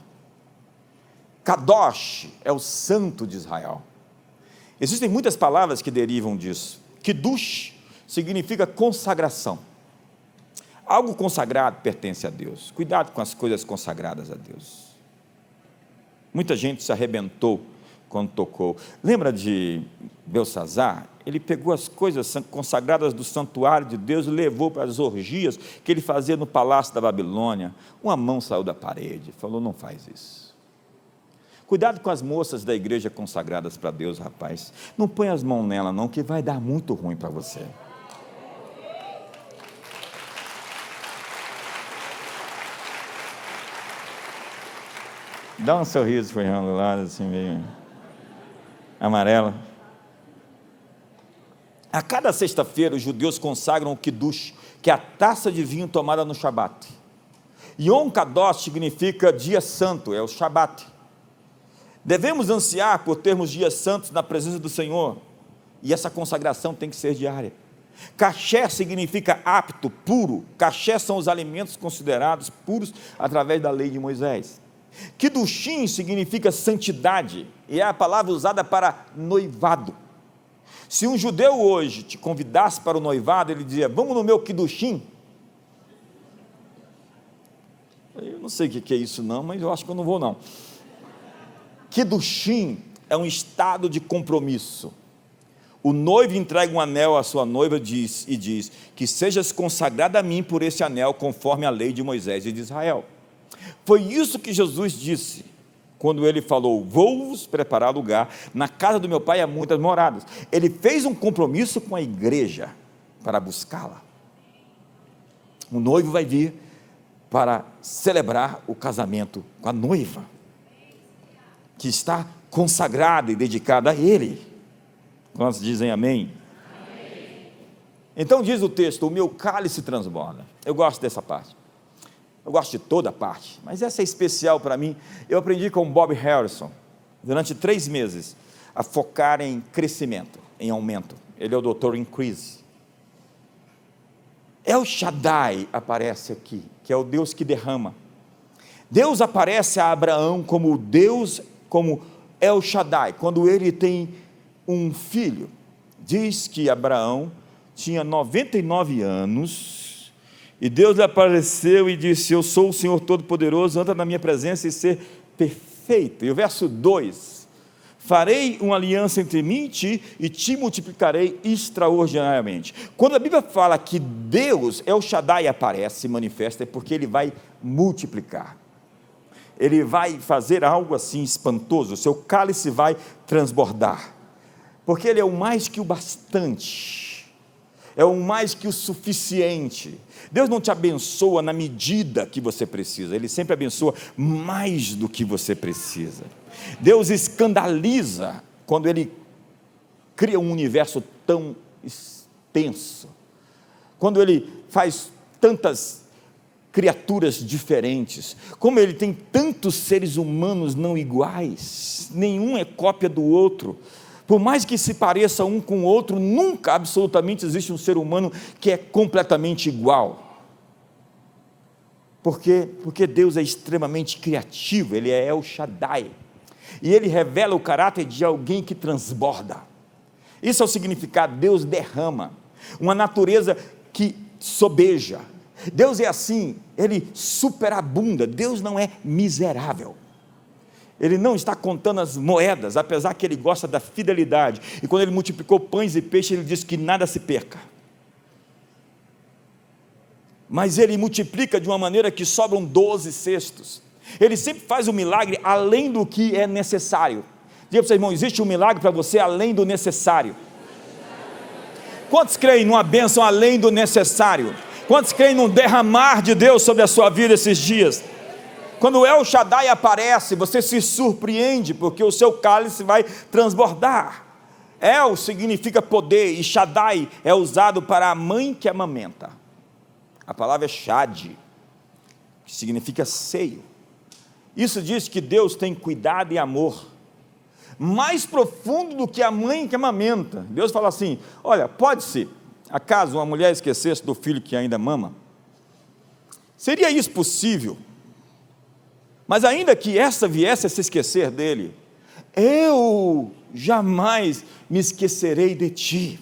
Kadosh é o santo de Israel. Existem muitas palavras que derivam disso. Kiddush significa consagração. Algo consagrado pertence a Deus. Cuidado com as coisas consagradas a Deus. Muita gente se arrebentou quando tocou. Lembra de Belsazar? Ele pegou as coisas consagradas do santuário de Deus e levou para as orgias que ele fazia no palácio da Babilônia. Uma mão saiu da parede, falou: não faz isso. Cuidado com as moças da igreja consagradas para Deus, rapaz. Não põe as mãos nela não, que vai dar muito ruim para você. Dá um sorriso para o lado, assim, meio amarelo. A cada sexta-feira, os judeus consagram o Kiddush, que é a taça de vinho tomada no Shabat. Yom Kadosh significa dia santo, é o Shabat. Devemos ansiar por termos dias santos na presença do Senhor, e essa consagração tem que ser diária. Kasher significa apto, puro. Kasher são os alimentos considerados puros através da lei de Moisés. Kiddushim significa santidade, e é a palavra usada para noivado. Se um judeu hoje te convidasse para o noivado, ele dizia: vamos no meu Kiddushim. Eu não sei o que é isso não, mas eu acho que eu não vou não. Kiddushim é um estado de compromisso. o noivo entrega um anel à sua noiva e diz, que sejas consagrada a mim por esse anel, conforme a lei de Moisés e de Israel. Foi isso que Jesus disse, quando ele falou, vou-vos preparar lugar, na casa do meu pai há muitas moradas. Ele fez um compromisso com a igreja, para buscá-la. O noivo vai vir para celebrar o casamento com a noiva, que está consagrada e dedicada a ele. Quantos dizem amém? Amém? Então diz o texto, o meu cálice transborda. Eu gosto dessa parte. Eu gosto de toda a parte, mas essa é especial para mim. Eu aprendi com Bob Harrison, durante 3 meses, a focar em crescimento, em aumento. Ele é o Dr. Increase. El Shaddai aparece aqui, que é o Deus que derrama. Deus aparece a Abraão como Deus, como El Shaddai, quando ele tem um filho. Diz que Abraão tinha 99 anos, e Deus lhe apareceu e disse, eu sou o Senhor Todo-Poderoso, anda na minha presença e ser perfeito. E o verso 2, farei uma aliança entre mim e te multiplicarei extraordinariamente. Quando a Bíblia fala que Deus, El Shaddai, aparece, se manifesta, é porque ele vai multiplicar. Ele vai fazer algo assim espantoso, o seu cálice vai transbordar, porque ele é o mais que o bastante, é o mais que o suficiente. Deus não te abençoa na medida que você precisa, Ele sempre abençoa mais do que você precisa. Deus escandaliza quando Ele cria um universo tão extenso, quando Ele faz tantas criaturas diferentes, como Ele tem tantos seres humanos não iguais, nenhum é cópia do outro. Por mais que se pareça um com o outro, nunca absolutamente existe um ser humano que é completamente igual. Por quê? Porque Deus é extremamente criativo, Ele é El Shaddai, e Ele revela o caráter de alguém que transborda. Isso é o significado, Deus derrama, uma natureza que sobeja. Deus é assim, Ele superabunda, Deus não é miserável. Ele não está contando as moedas, apesar que Ele gosta da fidelidade, e quando Ele multiplicou pães e peixes, Ele disse que nada se perca, mas Ele multiplica de uma maneira que sobram 12 cestos, Ele sempre faz um milagre além do que é necessário. Diga para o seu irmão, existe um milagre para você além do necessário. Quantos creem numa bênção além do necessário? Quantos creem num derramar de Deus sobre a sua vida esses dias? Quando o El Shaddai aparece, você se surpreende, porque o seu cálice vai transbordar. El significa poder, e Shaddai é usado para a mãe que amamenta. A palavra é Shad, que significa seio. Isso diz que Deus tem cuidado e amor mais profundo do que a mãe que amamenta. Deus fala assim, olha, pode ser, acaso uma mulher esquecesse do filho que ainda mama? Seria isso possível? Mas ainda que essa viesse a se esquecer dele, eu jamais me esquecerei de ti.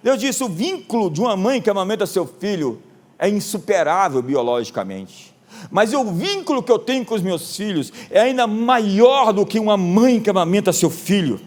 Deus disse, o vínculo de uma mãe que amamenta seu filho é insuperável biologicamente, mas o vínculo que eu tenho com os meus filhos é ainda maior do que uma mãe que amamenta seu filho.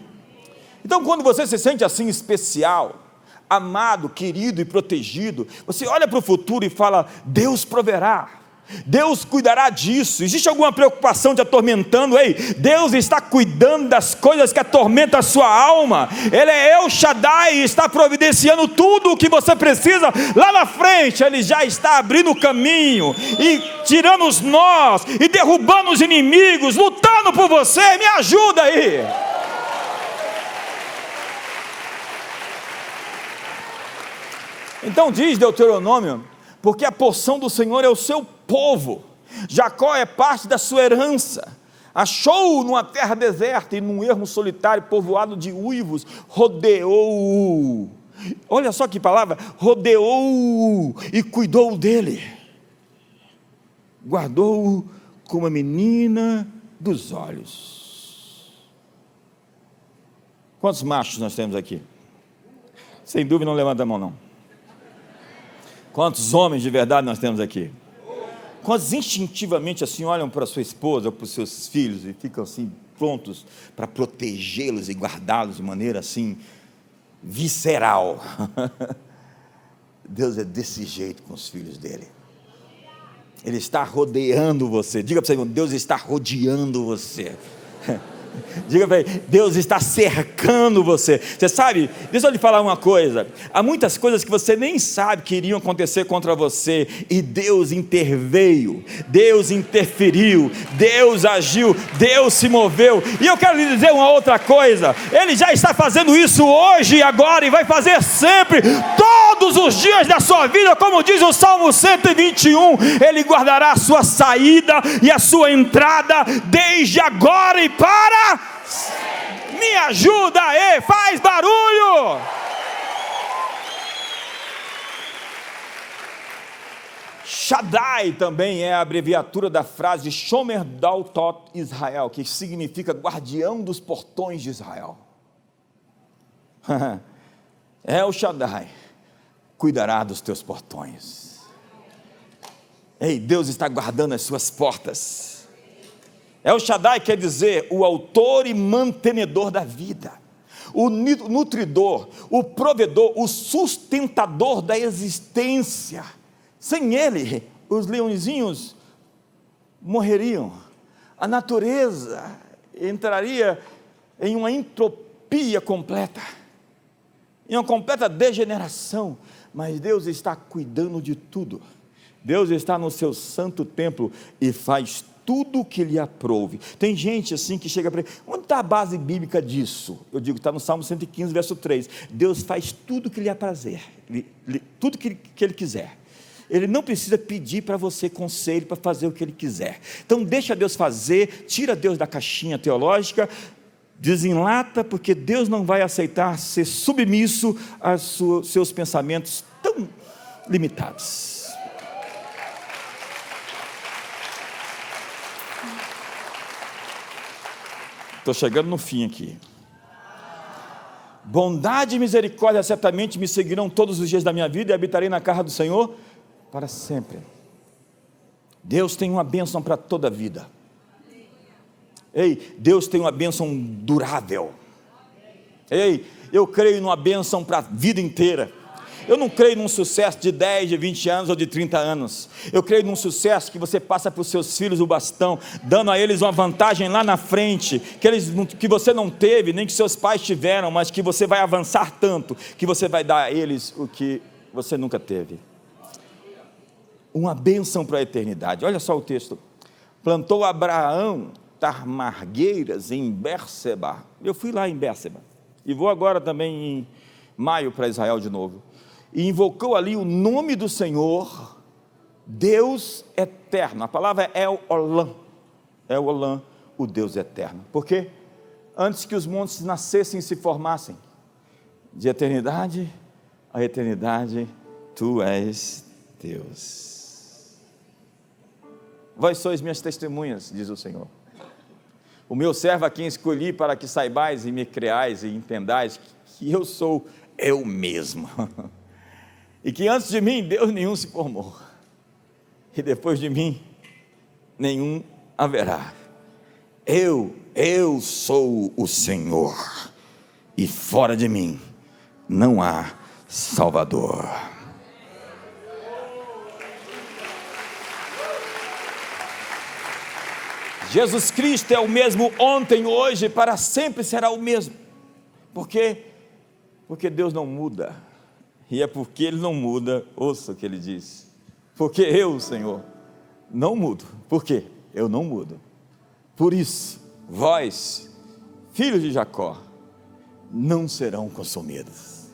Então quando você se sente assim especial, amado, querido e protegido, você olha para o futuro e fala, Deus proverá, Deus cuidará disso. Existe alguma preocupação te atormentando? Ei, Deus está cuidando das coisas que atormentam a sua alma. Ele é El Shaddai, está providenciando tudo o que você precisa. Lá na frente Ele já está abrindo o caminho e tirando os nós e derrubando os inimigos, lutando por você. Me ajuda aí. Então diz Deuteronômio, porque a porção do Senhor é o seu povo, Jacó é parte da sua herança, achou-o numa terra deserta e num ermo solitário, povoado de uivos, rodeou-o, olha só que palavra, rodeou-o e cuidou dele, guardou-o como a menina dos olhos. Quantos machos nós temos aqui? Sem dúvida não levanta a mão não. Quantos homens de verdade nós temos aqui? Quantos instintivamente assim olham para a sua esposa ou para os seus filhos e ficam assim prontos para protegê-los e guardá-los de maneira assim visceral. Deus é desse jeito com os filhos dele. Ele está rodeando você. Diga para você, irmão, Deus está rodeando você. Diga para ele, Deus está cercando você. Você sabe, deixa eu lhe falar uma coisa. Há muitas coisas que você nem sabe que iriam acontecer contra você, e Deus interveio, Deus interferiu, Deus agiu, Deus se moveu. E eu quero lhe dizer uma outra coisa: Ele já está fazendo isso hoje e agora, e vai fazer sempre, todos os dias da sua vida. Como diz o Salmo 121, Ele guardará a sua saída e a sua entrada, desde agora e para. Me ajuda aí, faz barulho. Shaddai também é a abreviatura da frase Shomer Daltot Israel, que significa guardião dos portões de Israel. É o Shaddai, cuidará dos teus portões. Ei, Deus está guardando as suas portas. El Shaddai quer dizer o autor e mantenedor da vida, o nutridor, o provedor, o sustentador da existência. Sem ele, os leõezinhos morreriam, a natureza entraria em uma entropia completa, em uma completa degeneração. Mas Deus está cuidando de tudo. Deus está no seu santo templo e faz tudo o que lhe aprouve. Tem gente assim que chega para ele: onde está a base bíblica disso? Eu digo, está no Salmo 115, verso 3. Deus faz tudo o que lhe aprazer, tudo que ele quiser. Ele não precisa pedir para você conselho para fazer o que ele quiser. Então deixa Deus fazer, tira Deus da caixinha teológica, desenlata, porque Deus não vai aceitar ser submisso aos seus pensamentos tão limitados. Estou chegando no fim aqui. Bondade e misericórdia certamente me seguirão todos os dias da minha vida, e habitarei na casa do Senhor para sempre. Deus tem uma bênção para toda a vida. Ei, Deus tem uma bênção durável. Ei, eu creio numa bênção para a vida inteira. Eu não creio num sucesso de 10, de 20 anos ou de 30 anos. Eu creio num sucesso que você passa para os seus filhos o bastão, dando a eles uma vantagem lá na frente, que você não teve, nem que seus pais tiveram, mas que você vai avançar tanto, que você vai dar a eles o que você nunca teve. Uma bênção para a eternidade. Olha só o texto: plantou Abraão tamargueiras em Bérseba. Eu fui lá em Bérseba, e vou agora também em maio para Israel de novo. E invocou ali o nome do Senhor, Deus eterno. A palavra é El-Olam, El-Olam, o Deus eterno. Por quê? Antes que os montes nascessem e se formassem, de eternidade a eternidade, Tu és Deus. Vós sois minhas testemunhas, diz o Senhor. O meu servo a quem escolhi, para que saibais e me creais e entendais que eu sou eu mesmo. E que antes de mim Deus nenhum se formou, e depois de mim nenhum haverá. Eu sou o Senhor, e fora de mim não há Salvador. Jesus Cristo é o mesmo ontem, hoje, para sempre será o mesmo. Por quê? Porque Deus não muda. E é porque Ele não muda, ouça o que Ele diz: porque eu, Senhor, não mudo. Por quê? Eu não mudo. Por isso, vós, filhos de Jacó, não serão consumidos,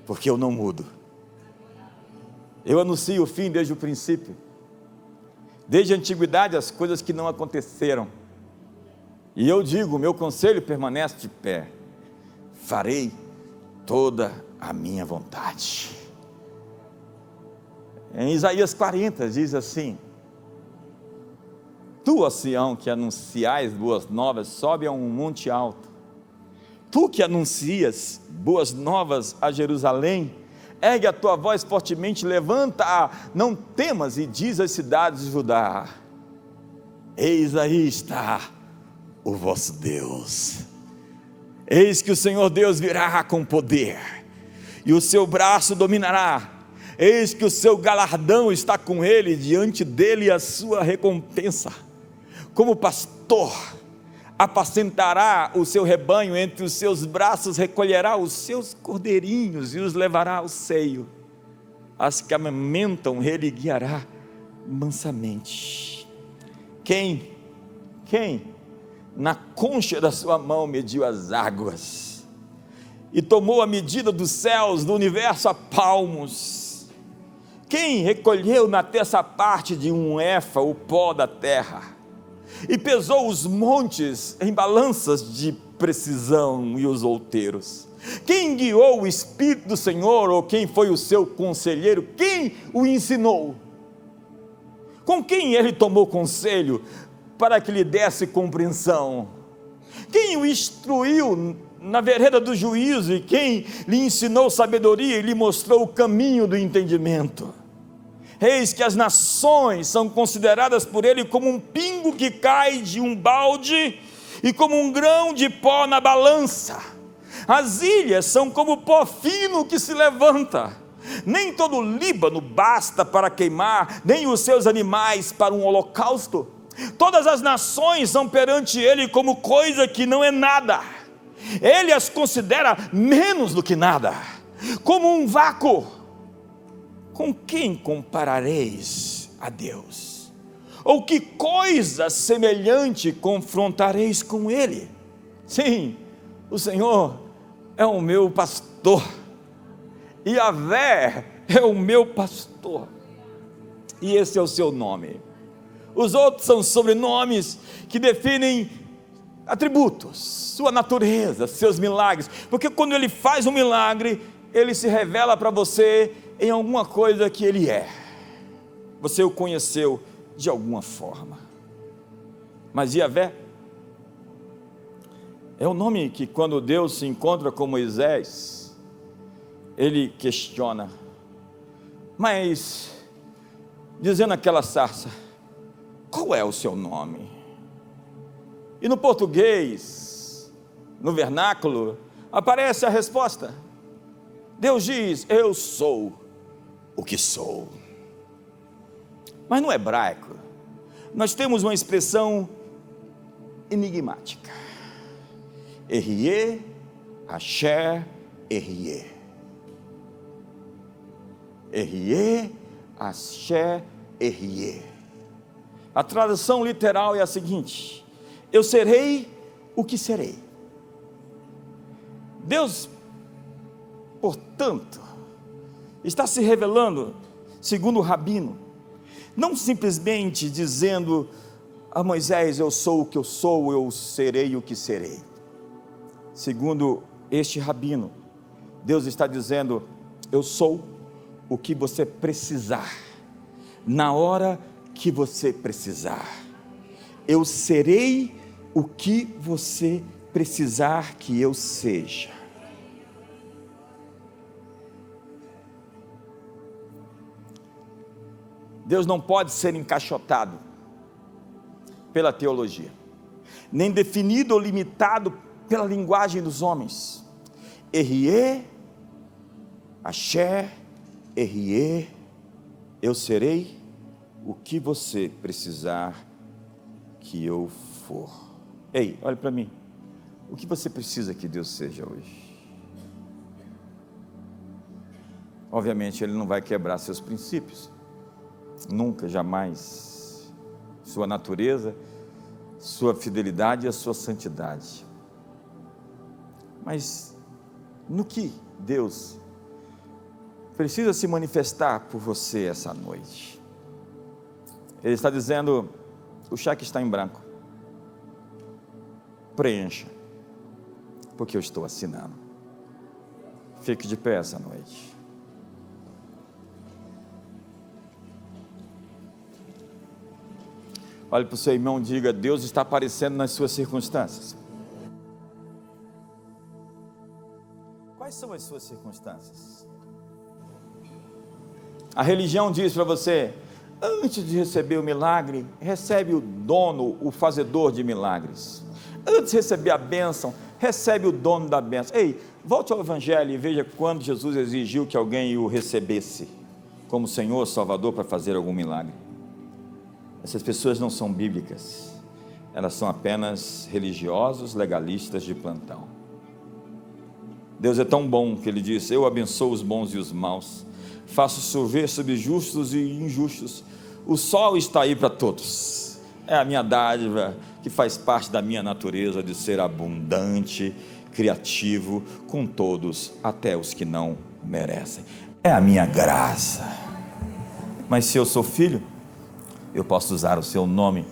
porque eu não mudo. Eu anuncio o fim desde o princípio, desde a antiguidade, as coisas que não aconteceram. E eu digo, meu conselho permanece de pé: farei toda a minha vontade. Em Isaías 40 diz assim: Tu, ó Sião, que anunciais boas novas, sobe a um monte alto. Tu que anuncias boas novas a Jerusalém, ergue a tua voz fortemente, levanta-a, não temas, e diz às cidades de Judá: Eis aí está o vosso Deus. Eis que o Senhor Deus virá com poder, e o seu braço dominará. Eis que o seu galardão está com ele, diante dele a sua recompensa. Como pastor, apacentará o seu rebanho, entre os seus braços recolherá os seus cordeirinhos e os levará ao seio. As que amamentam ele guiará mansamente. Quem na concha da sua mão mediu as águas, e tomou a medida dos céus, do universo a palmos? Quem recolheu na terça parte de um efa o pó da terra, e pesou os montes em balanças de precisão e os outeiros? Quem guiou o Espírito do Senhor, ou quem foi o seu conselheiro? Quem o ensinou? Com quem ele tomou conselho para que lhe desse compreensão? Quem o instruiu na vereda do juízo, e quem lhe ensinou sabedoria e lhe mostrou o caminho do entendimento? Eis que as nações são consideradas por ele como um pingo que cai de um balde, e como um grão de pó na balança. As ilhas são como pó fino que se levanta. Nem todo o Líbano basta para queimar, nem os seus animais para um holocausto. Todas as nações são perante ele como coisa que não é nada. Ele as considera menos do que nada, como um vácuo. Com quem comparareis a Deus? Ou que coisa semelhante confrontareis com ele? Sim, o Senhor é o meu pastor, Yahvé é o meu pastor, e esse é o seu nome. Os outros são sobrenomes que definem atributos, sua natureza, seus milagres, porque quando ele faz um milagre, ele se revela para você em alguma coisa que ele é. Você o conheceu de alguma forma. Mas Yahvé é o nome que, quando Deus se encontra com Moisés, ele questiona, mas dizendo aquela sarça: qual é o seu nome? E no português, no vernáculo, aparece a resposta. Deus diz: eu sou o que sou. Mas no hebraico, nós temos uma expressão enigmática: Erie, Asher, Erie. Erie, Asher, Erie. A tradução literal é a seguinte: eu serei o que serei. Deus, portanto, está se revelando, segundo o rabino, não simplesmente dizendo a Moisés: eu sou o que eu sou, eu serei o que serei. Segundo este rabino, Deus está dizendo: eu sou o que você precisar, na hora que você precisar. Eu serei o que você precisar que eu seja. Deus não pode ser encaixotado pela teologia, nem definido ou limitado pela linguagem dos homens. Erie, Asher, Erie, eu serei o que você precisar que eu for. Ei, olha para mim, o que você precisa que Deus seja hoje? Obviamente Ele não vai quebrar seus princípios, nunca, jamais, sua natureza, sua fidelidade e a sua santidade. Mas no que Deus precisa se manifestar por você essa noite? Ele está dizendo: o cheque está em branco, preencha, porque eu estou assinando. Fique de pé essa noite. Olhe para o seu irmão e diga: Deus está aparecendo nas suas circunstâncias. Quais são as suas circunstâncias? A religião diz para você: antes de receber o milagre, recebe o dono, o fazedor de milagres. Antes de receber a bênção, recebe o dono da bênção. Ei, volte ao Evangelho e veja quando Jesus exigiu que alguém o recebesse como Senhor, Salvador, para fazer algum milagre. Essas pessoas não são bíblicas, elas são apenas religiosos, legalistas de plantão. Deus é tão bom que Ele diz: eu abençoo os bons e os maus, faço chover sobre justos e injustos, o sol está aí para todos. É a minha dádiva, que faz parte da minha natureza de ser abundante, criativo com todos, até os que não merecem. É a minha graça. Mas se eu sou filho, eu posso usar o seu nome.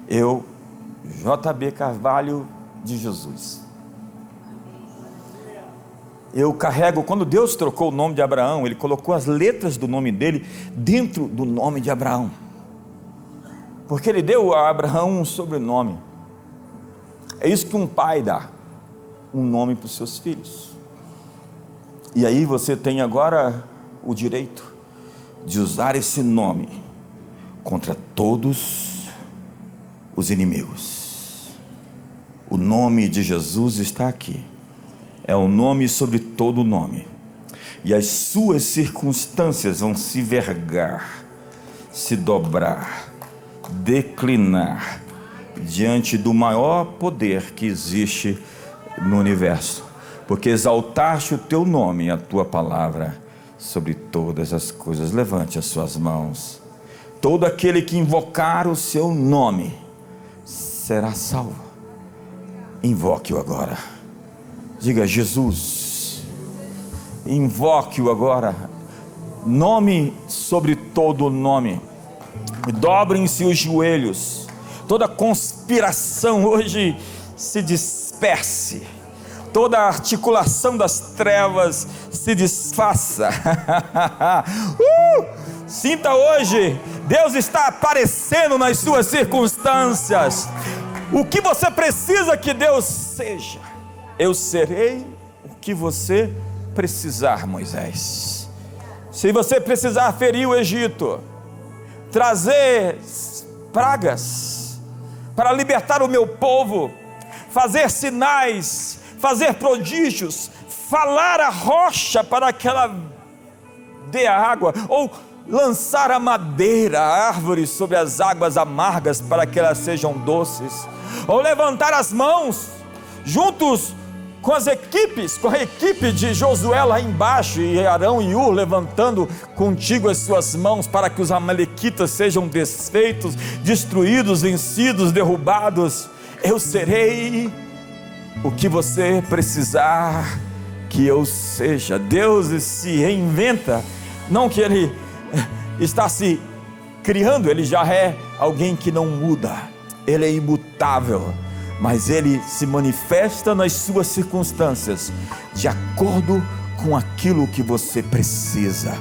Eu, JB Carvalho de Jesus, eu carrego. Quando Deus trocou o nome de Abraão, Ele colocou as letras do nome dele dentro do nome de Abraão, porque Ele deu a Abraão um sobrenome. É isso que um pai dá, um nome para os seus filhos. E aí você tem agora o direito de usar esse nome contra todos os inimigos. O nome de Jesus está aqui, é o nome sobre todo nome, e as suas circunstâncias vão se vergar, se dobrar, declinar diante do maior poder que existe no universo, porque exaltaste o teu nome e a tua palavra sobre todas as coisas. Levante as suas mãos. Todo aquele que invocar o seu nome será salvo. Invoque-o agora. Diga: Jesus. Invoque-o agora. Nome sobre todo nome. Dobrem-se os joelhos. Toda conspiração hoje se disperse. Toda articulação das trevas se desfaça. Sinta hoje, Deus está aparecendo nas suas circunstâncias. O que você precisa que Deus seja? Eu serei o que você precisar, Moisés. Se você precisar ferir o Egito, trazer pragas para libertar o meu povo, fazer sinais, fazer prodígios, falar a rocha para que ela dê a água, ou lançar a madeira, a árvore sobre as águas amargas para que elas sejam doces, ou levantar as mãos juntos com as equipes, com a equipe de Josué lá embaixo, e Arão e Ur levantando contigo as suas mãos para que os amalequitas sejam desfeitos, destruídos, vencidos, derrubados. Eu serei o que você precisar que eu seja. Deus se reinventa, não que Ele está se criando, Ele já é alguém que não muda, Ele é imutável, mas Ele se manifesta nas suas circunstâncias, de acordo com aquilo que você precisa.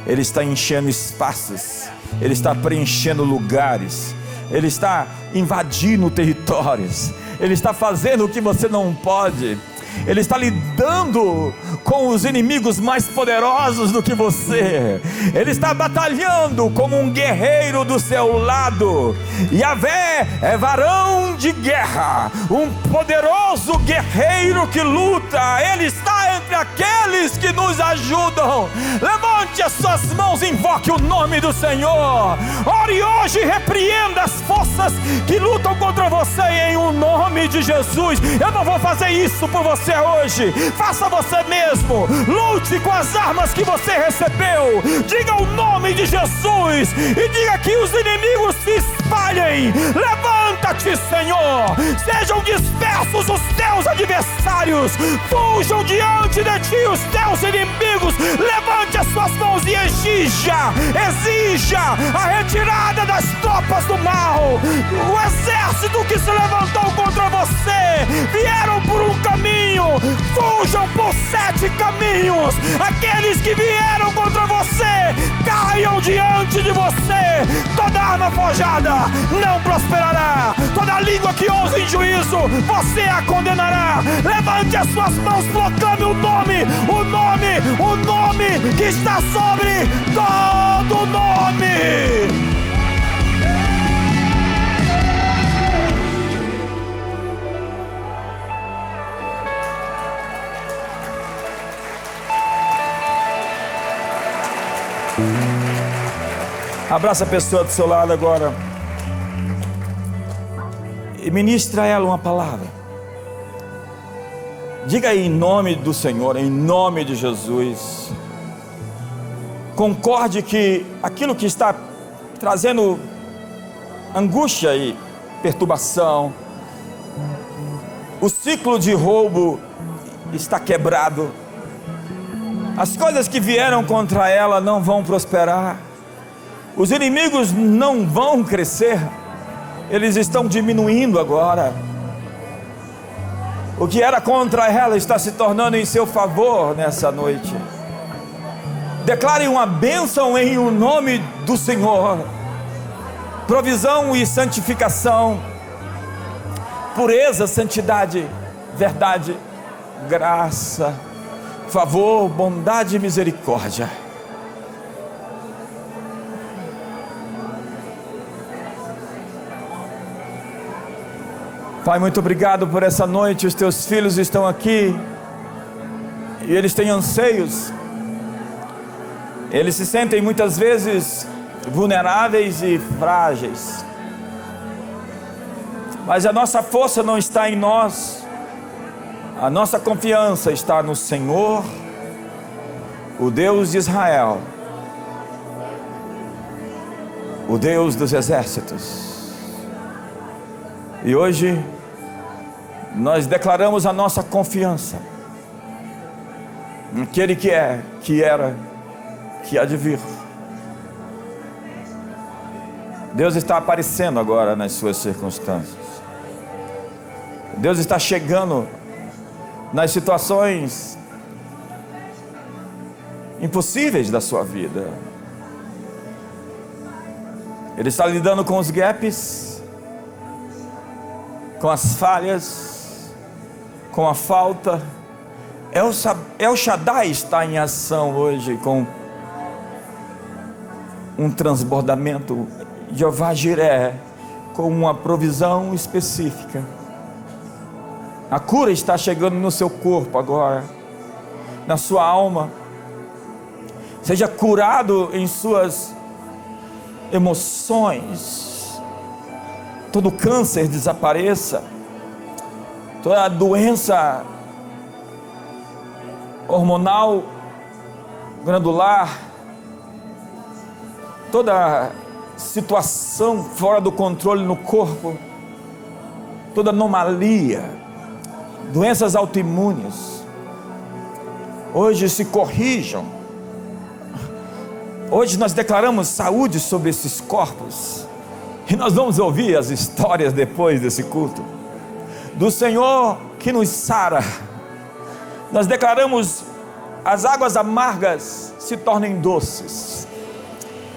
Ele está enchendo espaços, Ele está preenchendo lugares, Ele está invadindo territórios, Ele está fazendo o que você não pode, Ele está lidando com os inimigos mais poderosos do que você, Ele está batalhando como um guerreiro do seu lado. Yahvé é varão de guerra, um poderoso guerreiro que luta, Ele está entre aqueles que nos ajudam. Levante as suas mãos, invoque o nome do Senhor, ore hoje, repreenda as forças que lutam contra você em o nome de Jesus. Eu não vou fazer isso por você hoje, faça você mesmo, lute com as armas que você recebeu, diga o nome de Jesus e diga que os inimigos se espalhem. Levanta-te, Senhor, sejam dispersos os teus adversários, fujam diante de ti os teus inimigos. Levante as suas mãos e exija a retirada das tropas do mal. O exército que se levantou contra você vieram por um caminho, fujam por 7 caminhos. Aqueles que vieram contra você caiam diante de você. Toda arma forjada não prosperará, toda língua que ousa em juízo você a condenará. Levante as suas mãos, proclame o nome que está sobre todo nome. Abraça a pessoa do seu lado agora e ministra a ela uma palavra. Diga aí, em nome do Senhor, em nome de Jesus, concorde que aquilo que está trazendo angústia e perturbação, o ciclo de roubo está quebrado, as coisas que vieram contra ela não vão prosperar, os inimigos não vão crescer, eles estão diminuindo agora. O que era contra ela está se tornando em seu favor nessa noite. Declare uma bênção em o nome do Senhor. Provisão e santificação, pureza, santidade, verdade, graça, favor, bondade e misericórdia. Pai, muito obrigado por essa noite. Os teus filhos estão aqui e eles têm anseios. Eles se sentem muitas vezes vulneráveis e frágeis, mas a nossa força não está em nós, a nossa confiança está no Senhor, o Deus de Israel, o Deus dos exércitos. E hoje nós declaramos a nossa confiança naquele que é, que era, que há de vir. Deus está aparecendo agora nas suas circunstâncias. Deus está chegando nas situações impossíveis da sua vida. Ele está lidando com os gaps, com as falhas, com a falta. El Shaddai está em ação hoje com um transbordamento. Jeová Jiré, com uma provisão específica. A cura está chegando no seu corpo agora, na sua alma. Seja curado em suas emoções. Todo câncer desapareça. Toda doença hormonal, glandular, toda situação fora do controle no corpo, toda anomalia, doenças autoimunes, hoje se corrijam. Hoje nós declaramos saúde sobre esses corpos, e nós vamos ouvir as histórias depois desse culto, do Senhor que nos sara. Nós declaramos as águas amargas se tornem doces,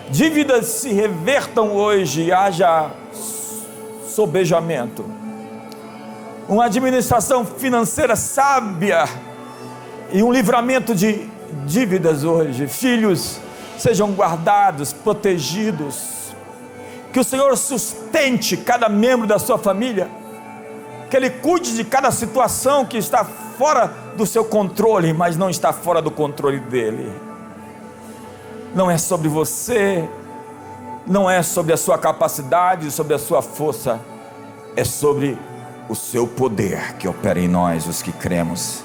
dívidas se revertam hoje, haja sobejamento, uma administração financeira sábia e um livramento de dívidas hoje. Filhos sejam guardados, protegidos, que o Senhor sustente cada membro da sua família, que Ele cuide de cada situação que está fora do seu controle, mas não está fora do controle dEle. Não é sobre você, não é sobre a sua capacidade, sobre a sua força, é sobre o seu poder que opera em nós, os que cremos.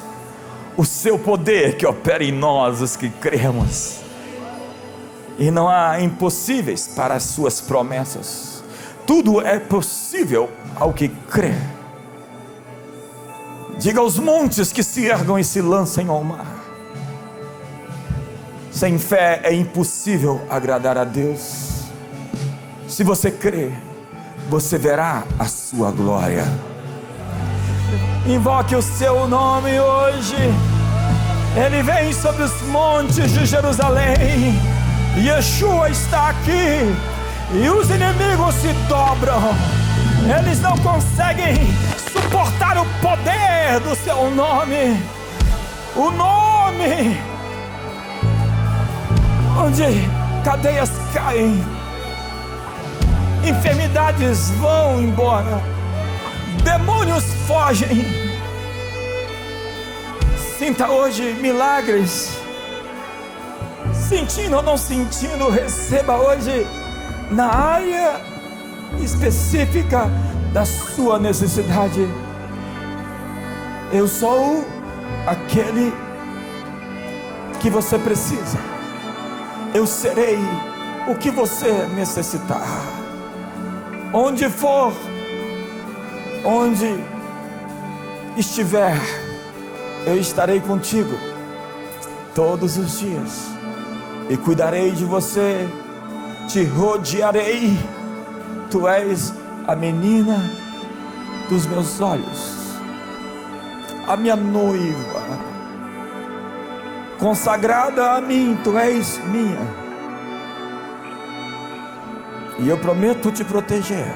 O seu poder que opera em nós, os que cremos. E não há impossíveis para as suas promessas. Tudo é possível ao que crê. Diga aos montes que se ergam e se lancem ao mar. Sem fé é impossível agradar a Deus. Se você crê, você verá a sua glória. Invoque o seu nome hoje. Ele vem sobre os montes de Jerusalém. Yeshua está aqui. E os inimigos se dobram. Eles não conseguem suportar o poder do seu nome. O nome onde cadeias caem, enfermidades vão embora, demônios fogem. Sinta hoje milagres, sentindo ou não sentindo, receba hoje na área específica da sua necessidade. Eu sou aquele que você precisa. Eu serei o que você necessitar. Onde for, onde estiver, eu estarei contigo todos os dias e cuidarei de você, te rodearei. Tu és a menina dos meus olhos, a minha noiva, consagrada a mim, tu és minha. E eu prometo te proteger,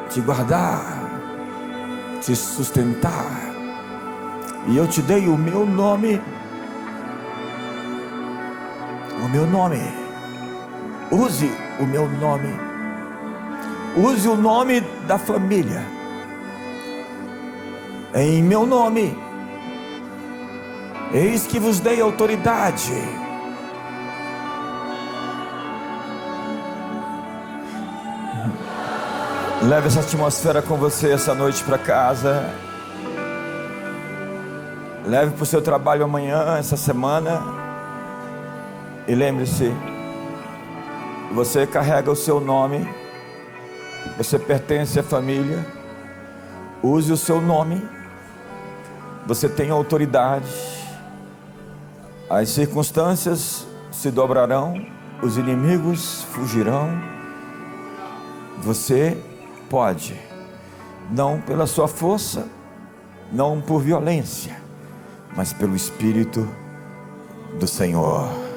te guardar, te sustentar. E eu te dei o meu nome. O meu nome. Use o meu nome. Use o nome da família. Em meu nome. Eis que vos dei autoridade. Leve essa atmosfera com você essa noite para casa. Leve para o seu trabalho amanhã, essa semana. E lembre-se, você carrega o seu nome. Você pertence à família. Use o seu nome. Você tem autoridade. As circunstâncias se dobrarão. Os inimigos fugirão. Você pode, não pela sua força, não por violência, mas pelo Espírito do Senhor.